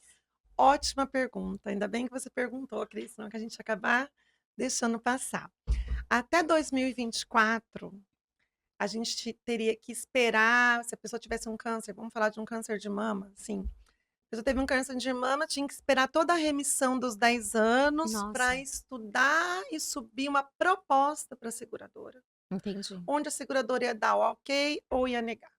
Speaker 2: Ótima pergunta, ainda bem que você perguntou, Cris, senão que a gente ia acabar deixando passar. Até 2024 a gente teria que esperar, se a pessoa tivesse um câncer, vamos falar de um câncer de mama, sim. A pessoa teve um câncer de mama, tinha que esperar toda a remissão dos 10 anos para
Speaker 1: Nossa,
Speaker 2: estudar e subir uma proposta para a seguradora,
Speaker 1: entendi.
Speaker 2: onde a seguradora ia dar o ok ou ia negar,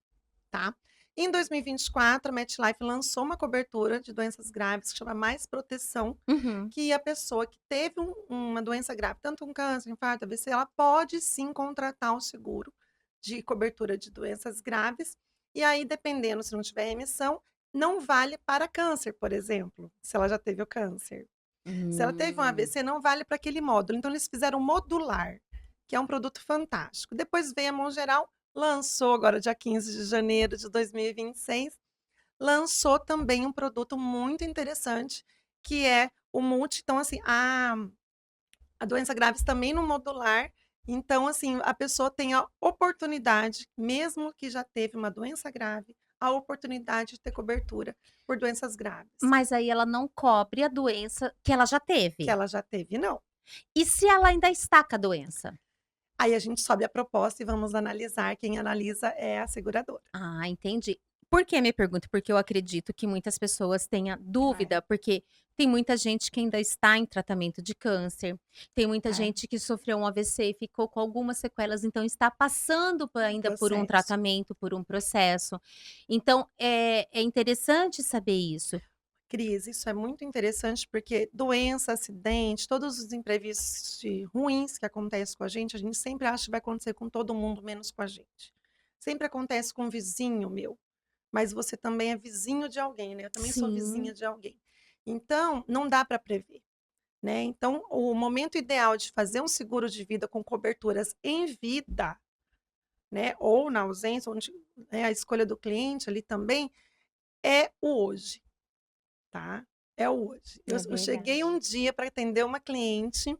Speaker 2: tá? Em 2024, a MetLife lançou uma cobertura de doenças graves que chama Mais Proteção,
Speaker 1: Uhum.
Speaker 2: que a pessoa que teve uma doença grave, tanto um câncer, infarto, AVC, ela pode sim contratar o seguro de cobertura de doenças graves. E aí, dependendo, se não tiver remissão, não vale para câncer, por exemplo, se ela já teve o câncer. Se ela teve um
Speaker 1: Hum.
Speaker 2: AVC, não vale para aquele módulo. Então, eles fizeram modular, que é um produto fantástico. Depois veio a Mongeral, lançou agora, dia 15 de janeiro de 2026, lançou também um produto muito interessante, que é o multi. Então, assim, a doença grave também no modular. Então, assim, a pessoa tem a oportunidade, mesmo que já teve uma doença grave, a oportunidade de ter cobertura por doenças graves.
Speaker 1: Mas aí ela não cobre a doença que ela já
Speaker 2: Que
Speaker 1: teve.
Speaker 2: ela já teve, não.
Speaker 1: E se ela ainda está com a doença?
Speaker 2: Aí a gente sobe a proposta e vamos analisar. Quem analisa é a seguradora.
Speaker 1: Ah, entendi. Por que me pergunto? Porque eu acredito que muitas pessoas tenham
Speaker 2: É,
Speaker 1: dúvida, porque tem muita gente que ainda está em tratamento de câncer, tem muita
Speaker 2: é,
Speaker 1: gente que sofreu um AVC e ficou com algumas sequelas, então está passando ainda por um
Speaker 2: processo.
Speaker 1: tratamento, por um processo. Então, é interessante saber isso.
Speaker 2: Cris, isso é muito interessante, porque doença, acidente, todos os imprevistos ruins que acontecem com a gente sempre acha que vai acontecer com todo mundo, menos com a gente. Sempre acontece com um vizinho meu, mas você também é vizinho de alguém, né? Eu também sou
Speaker 1: Sim,
Speaker 2: vizinha de alguém. Então, não dá para prever, né? Então, o momento ideal de fazer um seguro de vida com coberturas em vida, né? Ou na ausência, onde é a escolha do cliente ali também, é o hoje. Tá? É o hoje. Eu
Speaker 1: é
Speaker 2: eu cheguei
Speaker 1: verdade.
Speaker 2: um dia para atender uma cliente,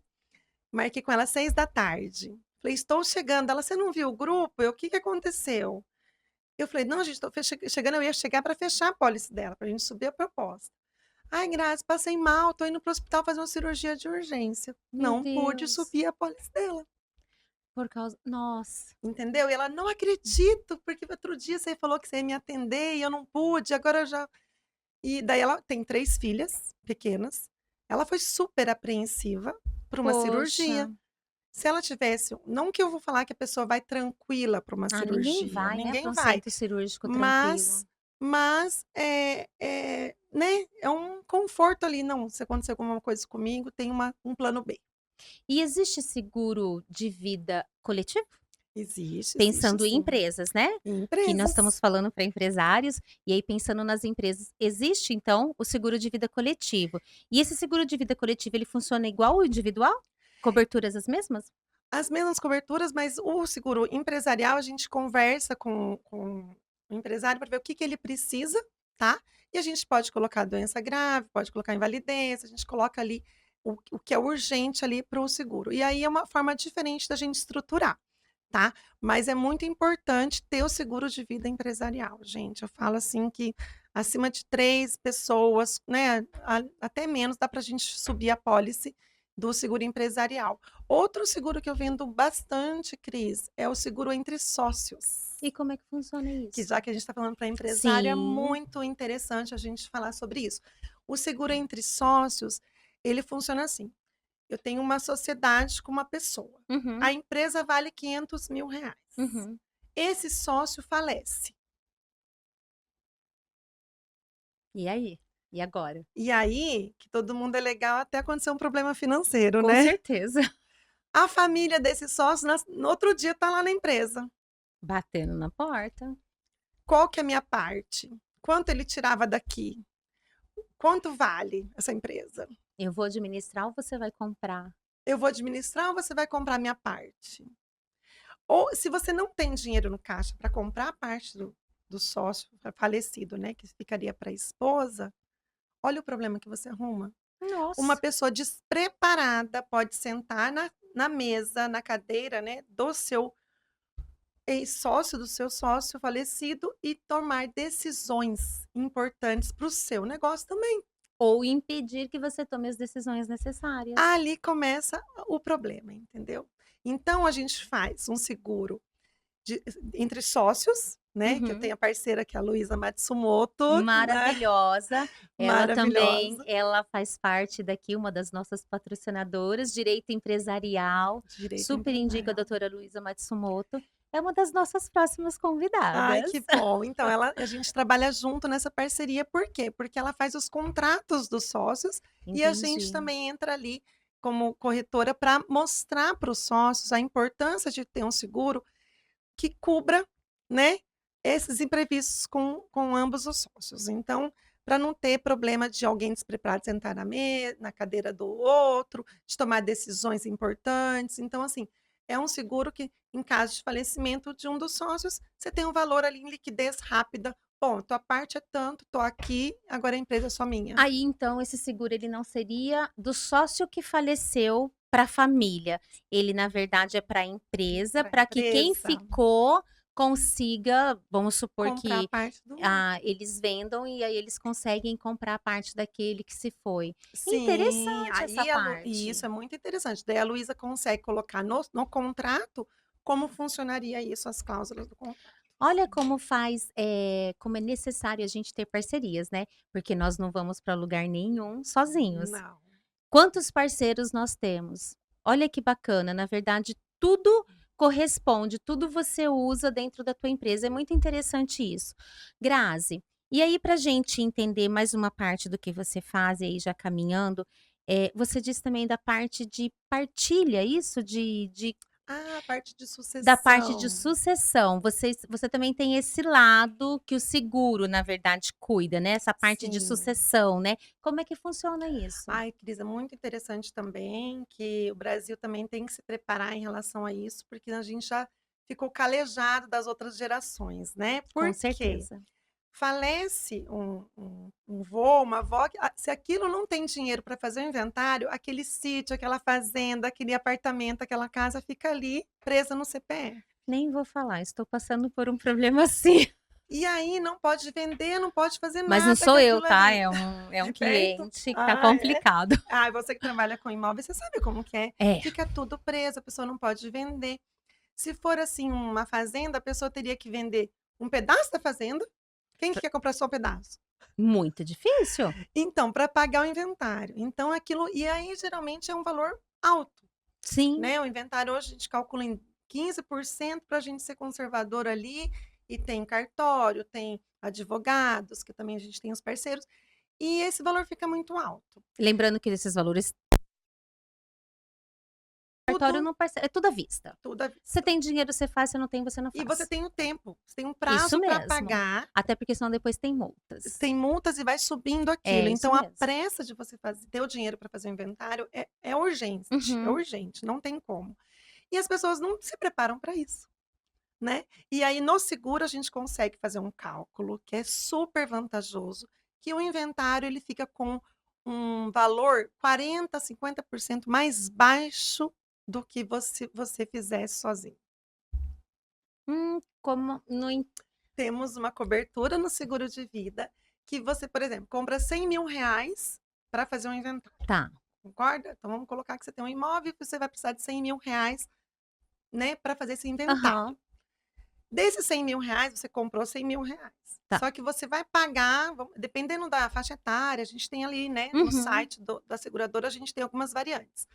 Speaker 2: marquei com ela às 6 da tarde. Falei: "Estou chegando". Ela: "Você não viu o grupo?" Eu: "O que que aconteceu?" Eu falei: "Não, gente, estou chegando". Eu ia chegar para fechar a pólice dela, para a gente subir a proposta. "Ai, Grazi, passei mal, estou indo para o hospital fazer uma cirurgia de urgência".
Speaker 1: Meu
Speaker 2: Não pude
Speaker 1: Deus,
Speaker 2: subir a pólice dela,
Speaker 1: por causa nossa,
Speaker 2: entendeu? E ela: "Não acredito, porque outro dia você falou que você ia me atender e eu não pude, agora eu já". E daí ela tem 3 filhas pequenas, ela foi super apreensiva para uma
Speaker 1: poxa.
Speaker 2: cirurgia. Se ela tivesse não que eu vou falar que a pessoa vai tranquila para uma
Speaker 1: Ah, ninguém
Speaker 2: cirurgia,
Speaker 1: vai, né, para
Speaker 2: ninguém
Speaker 1: um
Speaker 2: vai,
Speaker 1: centro cirúrgico tranquilo.
Speaker 2: mas né, é um conforto ali, não, se acontecer alguma coisa comigo, tem um plano B.
Speaker 1: E existe seguro de vida coletivo?
Speaker 2: Existe
Speaker 1: Pensando em
Speaker 2: sim.
Speaker 1: empresas, né,
Speaker 2: Em
Speaker 1: que nós estamos
Speaker 2: empresas.
Speaker 1: falando para empresários, e aí pensando nas empresas, existe então o seguro de vida coletivo. E esse seguro de vida coletivo ele funciona igual o individual? Coberturas as mesmas?
Speaker 2: As mesmas coberturas, mas o seguro empresarial a gente conversa com o empresário para ver o que que ele precisa, tá? E a gente pode colocar doença grave, pode colocar invalidez, a gente coloca ali o que é urgente ali para o seguro. E aí é uma forma diferente da gente estruturar, tá? Mas é muito importante ter o seguro de vida empresarial, gente. Eu falo assim que acima de 3 pessoas, né, até menos, dá para a gente subir a pólice do seguro empresarial. Outro seguro que eu vendo bastante, Cris, é o seguro entre sócios.
Speaker 1: E como é que funciona
Speaker 2: Que
Speaker 1: isso?
Speaker 2: já que a gente está falando para empresário, é
Speaker 1: Sim.
Speaker 2: muito interessante a gente falar sobre isso. O seguro entre sócios, ele funciona assim: eu tenho uma sociedade com uma pessoa.
Speaker 1: Uhum,
Speaker 2: A empresa vale R$ 500.000.
Speaker 1: uhum.
Speaker 2: Esse sócio falece.
Speaker 1: E aí? E agora?
Speaker 2: E aí, que todo mundo é legal até acontecer um problema financeiro,
Speaker 1: Com
Speaker 2: né?
Speaker 1: certeza.
Speaker 2: A família desse sócio, no outro dia, está lá na empresa.
Speaker 1: Batendo na porta.
Speaker 2: Qual que é a minha parte? Quanto ele tirava daqui? Quanto vale essa empresa?
Speaker 1: Eu vou administrar ou você vai comprar?
Speaker 2: Eu vou administrar ou você vai comprar a minha parte? Ou se você não tem dinheiro no caixa para comprar a parte do sócio falecido, né, que ficaria para a esposa, olha o problema que você arruma. Uma
Speaker 1: Nossa.
Speaker 2: pessoa despreparada pode sentar na mesa, na cadeira, né, do seu ex-sócio, do seu sócio falecido e tomar decisões importantes para o seu negócio também.
Speaker 1: Ou impedir que você tome as decisões necessárias.
Speaker 2: Ali começa o problema, entendeu? Então a gente faz um seguro de entre sócios, né, que eu
Speaker 1: Uhum.
Speaker 2: tenho a parceira que é a Luísa Matsumoto, né,
Speaker 1: Maravilhosa. Ela também,
Speaker 2: maravilhosa,
Speaker 1: ela faz parte daqui, uma das nossas patrocinadoras, direito empresarial.
Speaker 2: direito
Speaker 1: Super indico a
Speaker 2: empresarial.
Speaker 1: doutora Luísa Matsumoto. É uma das nossas próximas
Speaker 2: Ai,
Speaker 1: convidadas.
Speaker 2: que bom. Então a gente trabalha junto nessa parceria, por quê? Porque ela faz os contratos dos sócios e a gente
Speaker 1: Entendi.
Speaker 2: também entra ali como corretora para mostrar para os sócios a importância de ter um seguro que cubra, né, esses imprevistos com ambos os sócios. Então, para não ter problema de alguém despreparado sentar na cadeira do outro, de tomar decisões importantes. Então, assim, é um seguro que, em caso de falecimento de um dos sócios, você tem um valor ali em liquidez rápida. Bom, tua parte é tanto, tô aqui, agora a empresa é só minha.
Speaker 1: Aí, então, esse seguro ele não seria do sócio que faleceu para a família. Ele, na verdade, é para a empresa,
Speaker 2: Para a
Speaker 1: para que quem
Speaker 2: empresa
Speaker 1: ficou consiga, vamos supor
Speaker 2: comprar
Speaker 1: que,
Speaker 2: parte do outro.
Speaker 1: eles vendam e aí eles conseguem comprar a parte daquele que se foi.
Speaker 2: Sim,
Speaker 1: Interessante essa
Speaker 2: aí e
Speaker 1: parte.
Speaker 2: isso é muito interessante. Daí a Luísa consegue colocar no contrato como funcionaria isso, as cláusulas do contrato.
Speaker 1: Olha como faz, como é necessário a gente ter parcerias, né, porque nós não vamos para lugar nenhum sozinhos.
Speaker 2: Não.
Speaker 1: Quantos parceiros nós temos? Olha que bacana, na verdade tudo corresponde, tudo você usa dentro da tua empresa, é muito interessante isso. Grazi, E aí, para a gente entender mais uma parte do que você faz, e aí já caminhando, você disse também da parte de partilha, isso? De
Speaker 2: Ah, a parte de
Speaker 1: da parte de
Speaker 2: sucessão.
Speaker 1: sucessão, você também tem esse lado que o seguro, na verdade, cuida, né, essa parte de
Speaker 2: Sim.
Speaker 1: sucessão, né. Como é que funciona isso?
Speaker 2: Ai, Cris, é muito interessante também que o Brasil também tem que se preparar em relação a isso, porque a gente já ficou calejado das outras gerações, né.
Speaker 1: Com
Speaker 2: Por quê?
Speaker 1: certeza.
Speaker 2: Falece um vô, uma avó, se aquilo não tem dinheiro para fazer o inventário, aquele sítio, aquela fazenda, aquele apartamento, aquela casa fica ali presa no CPF.
Speaker 1: Nem vou falar, estou passando por um problema assim.
Speaker 2: E aí não pode vender, não pode fazer
Speaker 1: Mas não
Speaker 2: nada com
Speaker 1: sou eu,
Speaker 2: aquilo
Speaker 1: tá,
Speaker 2: ali.
Speaker 1: é um
Speaker 2: É perto?
Speaker 1: cliente que tá
Speaker 2: Ah, é?
Speaker 1: complicado.
Speaker 2: Ah, você que trabalha com imóveis, você sabe como que é.
Speaker 1: É,
Speaker 2: Fica tudo preso, a pessoa não pode vender. Se for, assim, uma fazenda, a pessoa teria que vender um pedaço da fazenda. Quem que quer comprar só um pedaço?
Speaker 1: muito difícil.
Speaker 2: Então, para pagar o inventário. Então aquilo e aí geralmente é um valor alto,
Speaker 1: Sim.
Speaker 2: né, o inventário hoje a gente calcula em 15% para a gente ser conservador ali, e tem cartório, tem advogados, que também a gente tem os parceiros, e esse valor fica muito alto.
Speaker 1: Lembrando que esses valores cartório
Speaker 2: Tudo
Speaker 1: não parcela, é tudo à vista.
Speaker 2: tudo à
Speaker 1: Você
Speaker 2: vista.
Speaker 1: tem dinheiro, você faz, você não tem, você não
Speaker 2: E você
Speaker 1: faz.
Speaker 2: tem o tempo, você tem um
Speaker 1: Isso
Speaker 2: prazo para
Speaker 1: mesmo.
Speaker 2: pagar,
Speaker 1: Até porque senão depois tem multas.
Speaker 2: tem multas e vai subindo aquilo.
Speaker 1: É, isso
Speaker 2: Então a
Speaker 1: mesmo.
Speaker 2: pressa de você ter o dinheiro para fazer o inventário é
Speaker 1: Uhum.
Speaker 2: urgente, não tem como. E as pessoas não se preparam para isso, né. E aí no seguro a gente consegue fazer um cálculo que é super vantajoso, que o inventário ele fica com um valor 40, 50% mais baixo do que você fizesse sozinho.
Speaker 1: Como no en
Speaker 2: Temos uma cobertura no seguro de vida, que você, por exemplo, compra R$ 100.000 para fazer um inventário,
Speaker 1: tá.
Speaker 2: concorda? Então vamos colocar que você tem um imóvel e você vai precisar de R$ 100.000, né, para fazer esse inventário.
Speaker 1: Aham,
Speaker 2: Desses R$ 100.000, você comprou R$ 100.000.
Speaker 1: tá.
Speaker 2: Só que você vai pagar, dependendo da faixa etária, a gente tem ali, né, no
Speaker 1: Uhum.
Speaker 2: site da seguradora, a gente tem algumas variantes.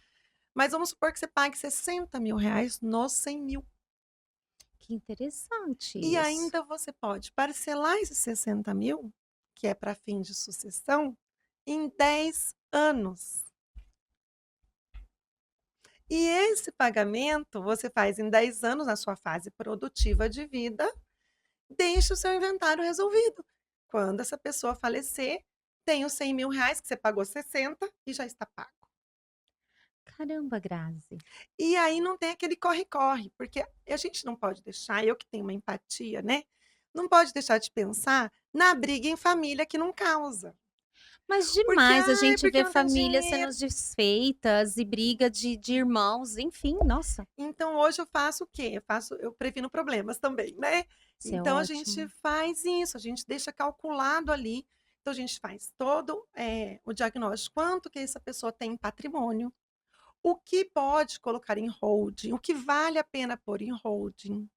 Speaker 2: Mas vamos supor que você pague R$ 60.000 nos 100.000.
Speaker 1: Que interessante
Speaker 2: E
Speaker 1: isso.
Speaker 2: ainda você pode parcelar esses 60.000, que é para fim de sucessão, em 10 anos. E esse pagamento você faz em 10 anos na sua fase produtiva de vida, deixa o seu inventário resolvido. Quando essa pessoa falecer, tem os R$ 100.000 que você pagou 60 e já está pago.
Speaker 1: Caramba, Grazi.
Speaker 2: E aí não tem aquele corre-corre, porque a gente não pode deixar, eu que tenho uma empatia, né, não pode deixar de pensar na briga em família que não causa.
Speaker 1: Mas
Speaker 2: Porque,
Speaker 1: demais, a
Speaker 2: ai,
Speaker 1: gente
Speaker 2: porque
Speaker 1: vê
Speaker 2: não tem
Speaker 1: famílias sendo
Speaker 2: dinheiro.
Speaker 1: desfeitas e briga de irmãos, enfim, nossa,
Speaker 2: Então hoje eu faço o quê? Eu previno problemas também, né.
Speaker 1: isso é
Speaker 2: Então a gente
Speaker 1: ótimo.
Speaker 2: faz isso, a gente deixa calculado ali, então a gente faz todo, o diagnóstico, quanto que essa pessoa tem em patrimônio, o que pode colocar em holding, o que vale a pena pôr em holding,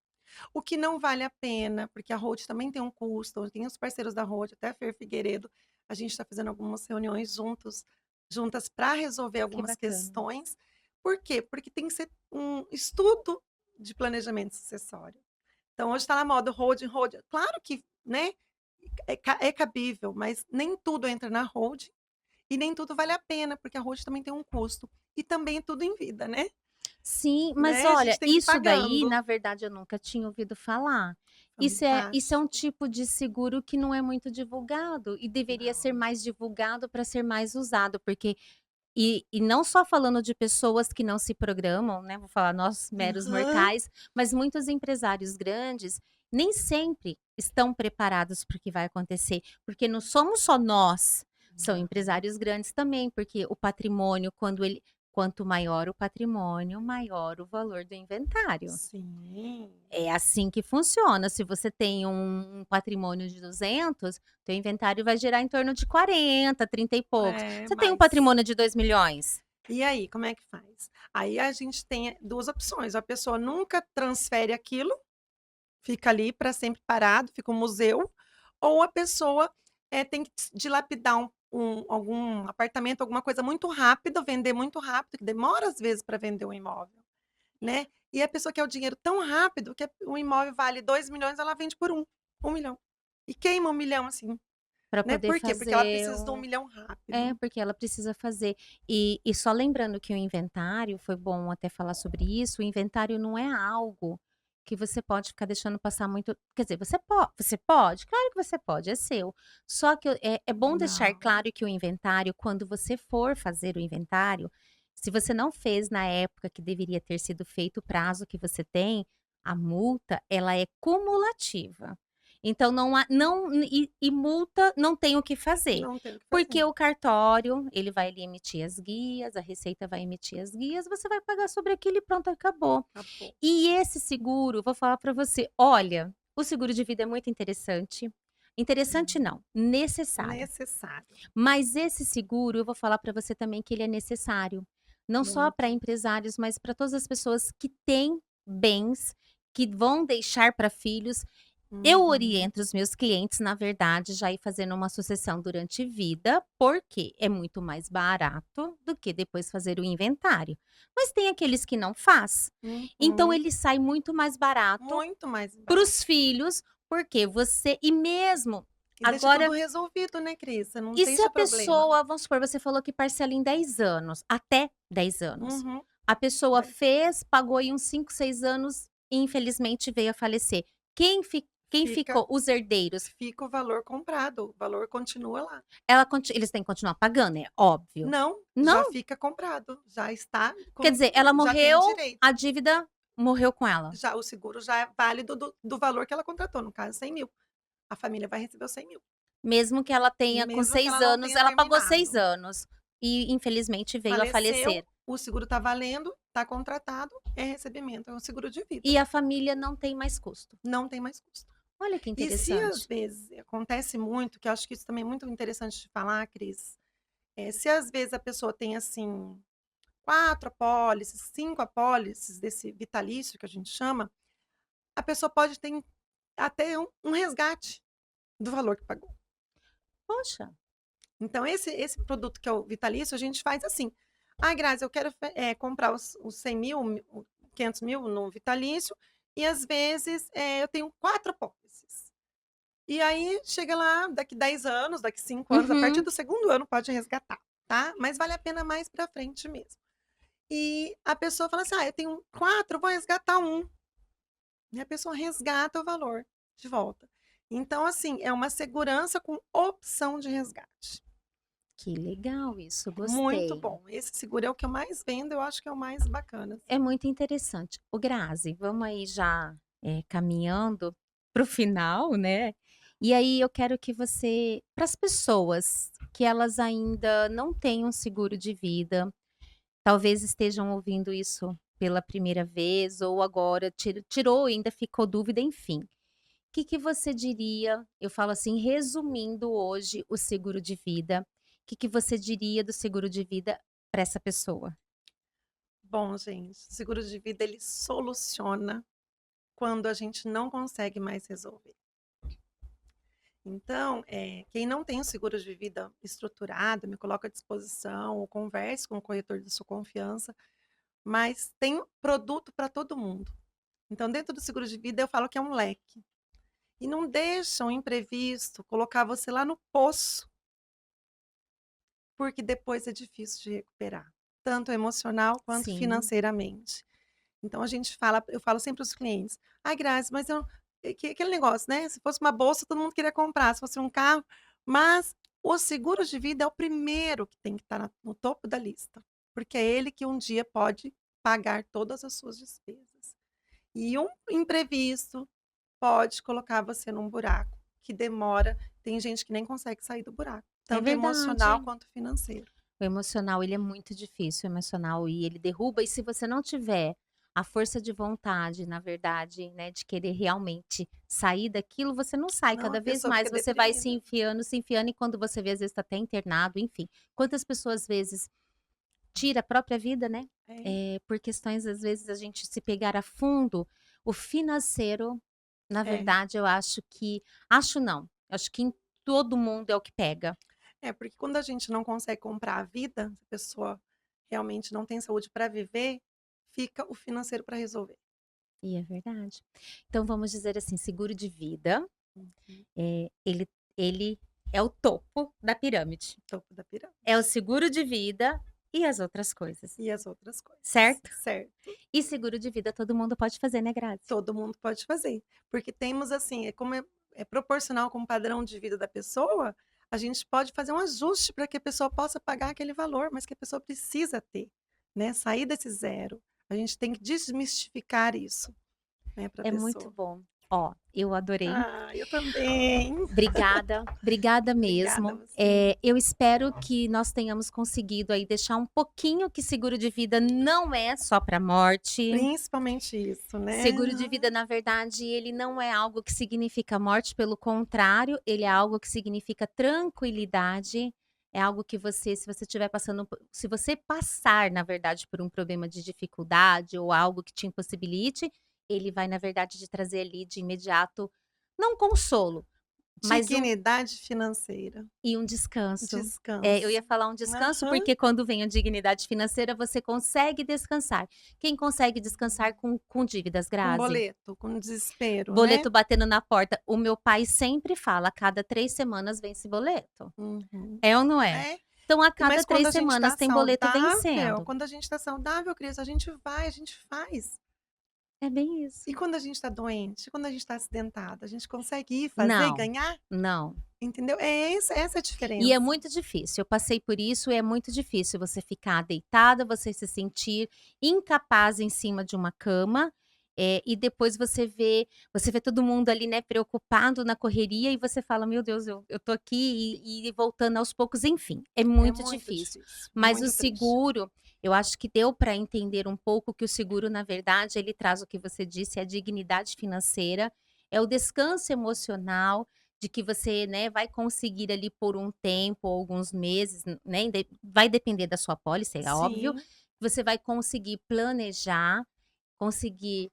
Speaker 2: o que não vale a pena, porque a holding também tem um custo, tem os parceiros da holding, até a Fer Figueiredo, a gente está fazendo algumas reuniões juntas para resolver
Speaker 1: Que
Speaker 2: algumas
Speaker 1: bacana.
Speaker 2: questões. Por quê? Porque tem que ser um estudo de planejamento sucessório. Então hoje está na moda holding. Claro que, né, é cabível, mas nem tudo entra na holding e nem tudo vale a pena, porque a holding também tem um custo. E também é tudo em vida,
Speaker 1: Sim, mas
Speaker 2: né? A
Speaker 1: olha,
Speaker 2: gente tem que ir
Speaker 1: isso daí,
Speaker 2: pagando.
Speaker 1: na verdade, eu nunca tinha ouvido falar. Isso é um
Speaker 2: Fantástico.
Speaker 1: tipo de seguro que não é muito divulgado e deveria ser
Speaker 2: Não.
Speaker 1: mais divulgado para ser mais usado, porque e não só falando de pessoas que não se programam, né, vou falar nós meros
Speaker 2: Aham.
Speaker 1: mortais, mas muitos empresários grandes nem sempre estão preparados para o que vai acontecer, porque não somos só nós, são
Speaker 2: Não.
Speaker 1: empresários grandes também, porque o patrimônio quanto maior o patrimônio, maior o valor do inventário.
Speaker 2: Sim.
Speaker 1: É assim que funciona, se você tem um patrimônio de 200, teu inventário vai girar em torno de 40, 30 e poucos.
Speaker 2: É,
Speaker 1: Você tem um
Speaker 2: mas
Speaker 1: patrimônio de 2.000.000?
Speaker 2: e aí, como é que faz? Aí a gente tem 2 opções, a pessoa nunca transfere aquilo, fica ali para sempre parado, fica um museu, ou a pessoa, tem que dilapidar algum apartamento, alguma coisa muito rápido, vender muito rápido, que demora às vezes para vender um imóvel, né. E a pessoa quer o dinheiro tão rápido que o imóvel vale 2.000.000, ela vende por 1.000.000. e queima 1.000.000 assim,
Speaker 1: Para
Speaker 2: né.
Speaker 1: poder
Speaker 2: Por quê? Porque ela
Speaker 1: fazer
Speaker 2: precisa do
Speaker 1: o
Speaker 2: 1.000.000
Speaker 1: é,
Speaker 2: rápido.
Speaker 1: porque ela precisa fazer. E só lembrando que o inventário, foi bom até falar sobre isso, o inventário não é algo que você pode ficar deixando passar muito, quer dizer, você pode? Claro que você pode, é seu. Só que é bom deixar
Speaker 2: Não.
Speaker 1: claro que o inventário, quando você for fazer o inventário, se você não fez na época que deveria ter sido feito o prazo que você tem, a multa ela é cumulativa. Então e multa não tem o que fazer.
Speaker 2: Não tem o que
Speaker 1: Porque
Speaker 2: fazer.
Speaker 1: o cartório, ele vai ali emitir as guias, a Receita vai emitir as guias, você vai pagar sobre aquilo e pronto, acabou.
Speaker 2: Acabou.
Speaker 1: E esse seguro, vou falar para você, olha, o seguro de vida é muito interessante. Interessante
Speaker 2: Uhum.
Speaker 1: não, necessário.
Speaker 2: Necessário.
Speaker 1: Mas esse seguro, eu vou falar para você também que ele é necessário, não só para
Speaker 2: Muito.
Speaker 1: empresários, mas para todas as pessoas que têm bens, que vão deixar para filhos. Eu
Speaker 2: Uhum.
Speaker 1: oriento os meus clientes, na verdade, já ir fazendo uma sucessão durante vida, porque é muito mais barato do que depois fazer o inventário. Mas tem aqueles que não faz. Então
Speaker 2: Uhum.
Speaker 1: ele sai muito mais barato
Speaker 2: Muito mais
Speaker 1: para
Speaker 2: barato.
Speaker 1: os filhos, porque você e mesmo
Speaker 2: E deixa tudo
Speaker 1: agora,
Speaker 2: resolvido, né, Cris, você não
Speaker 1: e se
Speaker 2: deixa
Speaker 1: a
Speaker 2: problema.
Speaker 1: pessoa, vamos supor, você falou que parcela em 10 anos, até 10 anos.
Speaker 2: Uhum.
Speaker 1: A pessoa
Speaker 2: 10 anos.
Speaker 1: fez, pagou aí uns 5, 6 anos e infelizmente veio a falecer. Quem
Speaker 2: Fica
Speaker 1: ficou? Os herdeiros.
Speaker 2: fica o valor comprado, o valor continua lá.
Speaker 1: Eles têm que continuar pagando, é óbvio.
Speaker 2: Não, já
Speaker 1: Não,
Speaker 2: fica comprado, já está
Speaker 1: quer
Speaker 2: com
Speaker 1: dizer, ela
Speaker 2: já tem
Speaker 1: morreu, a
Speaker 2: direito.
Speaker 1: dívida morreu com ela.
Speaker 2: Já o seguro já é válido do valor que ela contratou, no caso 100.000. A família vai receber os 100.000,
Speaker 1: Mesmo que ela tenha com
Speaker 2: mesmo que
Speaker 1: 6
Speaker 2: ela não
Speaker 1: anos,
Speaker 2: tenha
Speaker 1: ela pagou 6
Speaker 2: terminado.
Speaker 1: anos e infelizmente veio a
Speaker 2: Faleceu,
Speaker 1: falecer.
Speaker 2: o seguro está valendo, está contratado, é recebimento, é um seguro de vida,
Speaker 1: E a família não tem mais custo.
Speaker 2: não tem mais custo.
Speaker 1: Olha que
Speaker 2: E se às
Speaker 1: interessante.
Speaker 2: vezes acontece muito, que eu acho que isso também é muito interessante de falar, Cris, se às vezes a pessoa tem, assim, 4 apólices, 5 apólices desse vitalício que a gente chama, a pessoa pode ter até um resgate do valor que pagou.
Speaker 1: Poxa,
Speaker 2: Então esse produto que é o vitalício, a gente faz assim: "Ai, Grazi, eu quero comprar os 100.000, 500.000 no vitalício e às vezes, eu tenho 4 apólices". E aí chega lá, daqui 10 anos, daqui 5 anos, a partir
Speaker 1: uhum.
Speaker 2: do segundo ano pode resgatar, tá, mas vale a pena mais pra frente mesmo. E a pessoa fala assim: "Ah, eu tenho 4, vou resgatar um". E a pessoa resgata o valor de volta. Então, assim, é uma segurança com opção de resgate.
Speaker 1: Que legal isso,
Speaker 2: Muito
Speaker 1: gostei.
Speaker 2: bom. Esse seguro é o que eu mais vendo, eu acho que é o mais bacana,
Speaker 1: É
Speaker 2: assim.
Speaker 1: muito interessante. O Grazi, vamos aí já, caminhando para o final, né, e aí eu quero que você, para as pessoas que elas ainda não têm um seguro de vida, talvez estejam ouvindo isso pela primeira vez ou agora tirou e ainda ficou dúvida, enfim. O que que você diria, eu falo assim, resumindo hoje o seguro de vida, o que que você diria do seguro de vida para essa pessoa?
Speaker 2: Bom, gente, o seguro de vida ele soluciona quando a gente não consegue mais resolver. Então, quem não tem o seguro de vida estruturado, me coloca à disposição ou converse com o corretor de sua confiança, mas tem produto para todo mundo. Então, dentro do seguro de vida, eu falo que é um leque. E não deixa um imprevisto colocar você lá no poço, porque depois é difícil de recuperar, tanto emocional quanto
Speaker 1: Sim.
Speaker 2: financeiramente. Então a gente fala, eu falo sempre para os clientes: "Ai, Grazi, mas eu", aquele negócio, né, se fosse uma bolsa todo mundo queria comprar, se fosse um carro, mas o seguro de vida é o primeiro que tem que estar no topo da lista, porque é ele que um dia pode pagar todas as suas despesas. E um imprevisto pode colocar você num buraco que demora, tem gente que nem consegue sair do buraco,
Speaker 1: É
Speaker 2: tanto emocional
Speaker 1: verdade.
Speaker 2: quanto financeiro.
Speaker 1: O emocional, ele é muito difícil, o emocional, e ele derruba, e se você não tiver a força de vontade, na verdade, né, de querer realmente sair daquilo, você não sai,
Speaker 2: Senão a
Speaker 1: cada vez
Speaker 2: pessoa fica
Speaker 1: mais você vai
Speaker 2: deprimida.
Speaker 1: se enfiando, e quando você vê, às vezes, está até internado, enfim. Quantas pessoas, às vezes, tira a própria vida, né,
Speaker 2: É,
Speaker 1: por questões, às vezes, a gente se pegar a fundo, o financeiro, na
Speaker 2: é.
Speaker 1: verdade, eu acho não, acho que em todo mundo é o que pega.
Speaker 2: É, porque quando a gente não consegue comprar a vida, se a pessoa realmente não tem saúde para viver, fica o financeiro para resolver.
Speaker 1: E é verdade. Então vamos dizer assim, seguro de vida,
Speaker 2: Uhum.
Speaker 1: Ele é o topo da pirâmide.
Speaker 2: Topo da
Speaker 1: É o
Speaker 2: pirâmide.
Speaker 1: seguro de vida e as outras coisas,
Speaker 2: E as outras coisas,
Speaker 1: certo?
Speaker 2: certo.
Speaker 1: E seguro de vida todo mundo pode fazer, né, Grazi?
Speaker 2: Todo mundo pode fazer, porque temos assim, é proporcional com o padrão de vida da pessoa, a gente pode fazer um ajuste para que a pessoa possa pagar aquele valor, mas que a pessoa precisa ter, né, sair desse zero. A gente tem que desmistificar isso, né, para a
Speaker 1: É muito
Speaker 2: pessoa.
Speaker 1: bom. Ó, eu adorei.
Speaker 2: Ah, eu também.
Speaker 1: Obrigada, obrigada
Speaker 2: Obrigada a
Speaker 1: mesmo.
Speaker 2: você.
Speaker 1: Eu espero que nós tenhamos conseguido aí deixar um pouquinho que seguro de vida não é só para morte.
Speaker 2: Principalmente isso, né.
Speaker 1: Seguro de vida, na verdade, ele não é algo que significa morte, pelo contrário, ele é algo que significa tranquilidade. É algo que você, se você estiver passando, se você passar, na verdade, por um problema de dificuldade ou algo que te impossibilite, ele vai, na verdade, te trazer ali de imediato, não consolo, mas
Speaker 2: Dignidade financeira,
Speaker 1: um descanso. Eu ia
Speaker 2: descanso.
Speaker 1: falar um descanso,
Speaker 2: Aham.
Speaker 1: porque quando vem a dignidade financeira, você consegue descansar. Quem consegue descansar com dívidas,
Speaker 2: Com
Speaker 1: Grazi?
Speaker 2: boleto, com desespero, né.
Speaker 1: Boleto batendo na porta. O meu pai sempre fala: "A cada 3 semanas vence boleto".
Speaker 2: Uhum.
Speaker 1: É ou não é?
Speaker 2: É.
Speaker 1: Então a
Speaker 2: Mas
Speaker 1: cada
Speaker 2: quando
Speaker 1: 3
Speaker 2: a gente
Speaker 1: semanas
Speaker 2: está
Speaker 1: tem boleto
Speaker 2: saudável,
Speaker 1: vencendo.
Speaker 2: quando a gente está saudável, Cris, a gente vai, a gente faz.
Speaker 1: É bem
Speaker 2: E
Speaker 1: isso.
Speaker 2: quando a gente está doente, quando a gente está acidentado, a gente consegue ir fazer e
Speaker 1: Não,
Speaker 2: ganhar?
Speaker 1: não.
Speaker 2: Entendeu? É essa a
Speaker 1: E é
Speaker 2: diferença.
Speaker 1: muito difícil, eu passei por isso, é muito difícil você ficar deitada, você se sentir incapaz em cima de uma cama, e depois você vê todo mundo ali, né, preocupado na correria e você fala: "Meu Deus, eu tô aqui", e voltando aos poucos, enfim, é
Speaker 2: É
Speaker 1: muito
Speaker 2: muito
Speaker 1: difícil.
Speaker 2: difícil,
Speaker 1: Mas o
Speaker 2: muito triste.
Speaker 1: seguro, eu acho que deu para entender um pouco que o seguro, na verdade, ele traz o que você disse, é a dignidade financeira, é o descanso emocional, de que você, né, vai conseguir ali por um tempo ou alguns meses, né, vai depender da sua pólice, é óbvio,
Speaker 2: Sim,
Speaker 1: você vai conseguir planejar, conseguir,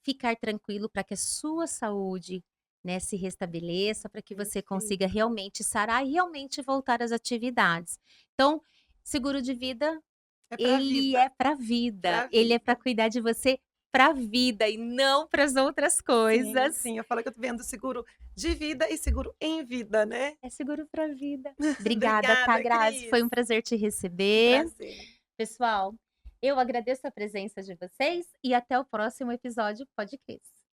Speaker 1: ficar tranquilo para que a sua saúde, né, se restabeleça, para que você consiga
Speaker 2: perfeito.
Speaker 1: realmente sarar e realmente voltar às atividades. Então, seguro de vida,
Speaker 2: É pra
Speaker 1: ele
Speaker 2: vida,
Speaker 1: é para vida,
Speaker 2: pra
Speaker 1: ele é para
Speaker 2: vida.
Speaker 1: cuidar de você para a vida e não para as outras
Speaker 2: Sim,
Speaker 1: coisas.
Speaker 2: sim, eu falo que eu tô vendo seguro de vida e seguro em vida, né.
Speaker 1: É seguro pra vida. Obrigada, tá,
Speaker 2: Obrigada,
Speaker 1: Grazi, foi
Speaker 2: Cris.
Speaker 1: um prazer te
Speaker 2: Um
Speaker 1: receber.
Speaker 2: prazer.
Speaker 1: Pessoal, eu agradeço a presença de vocês e até o próximo episódio Pode Crer.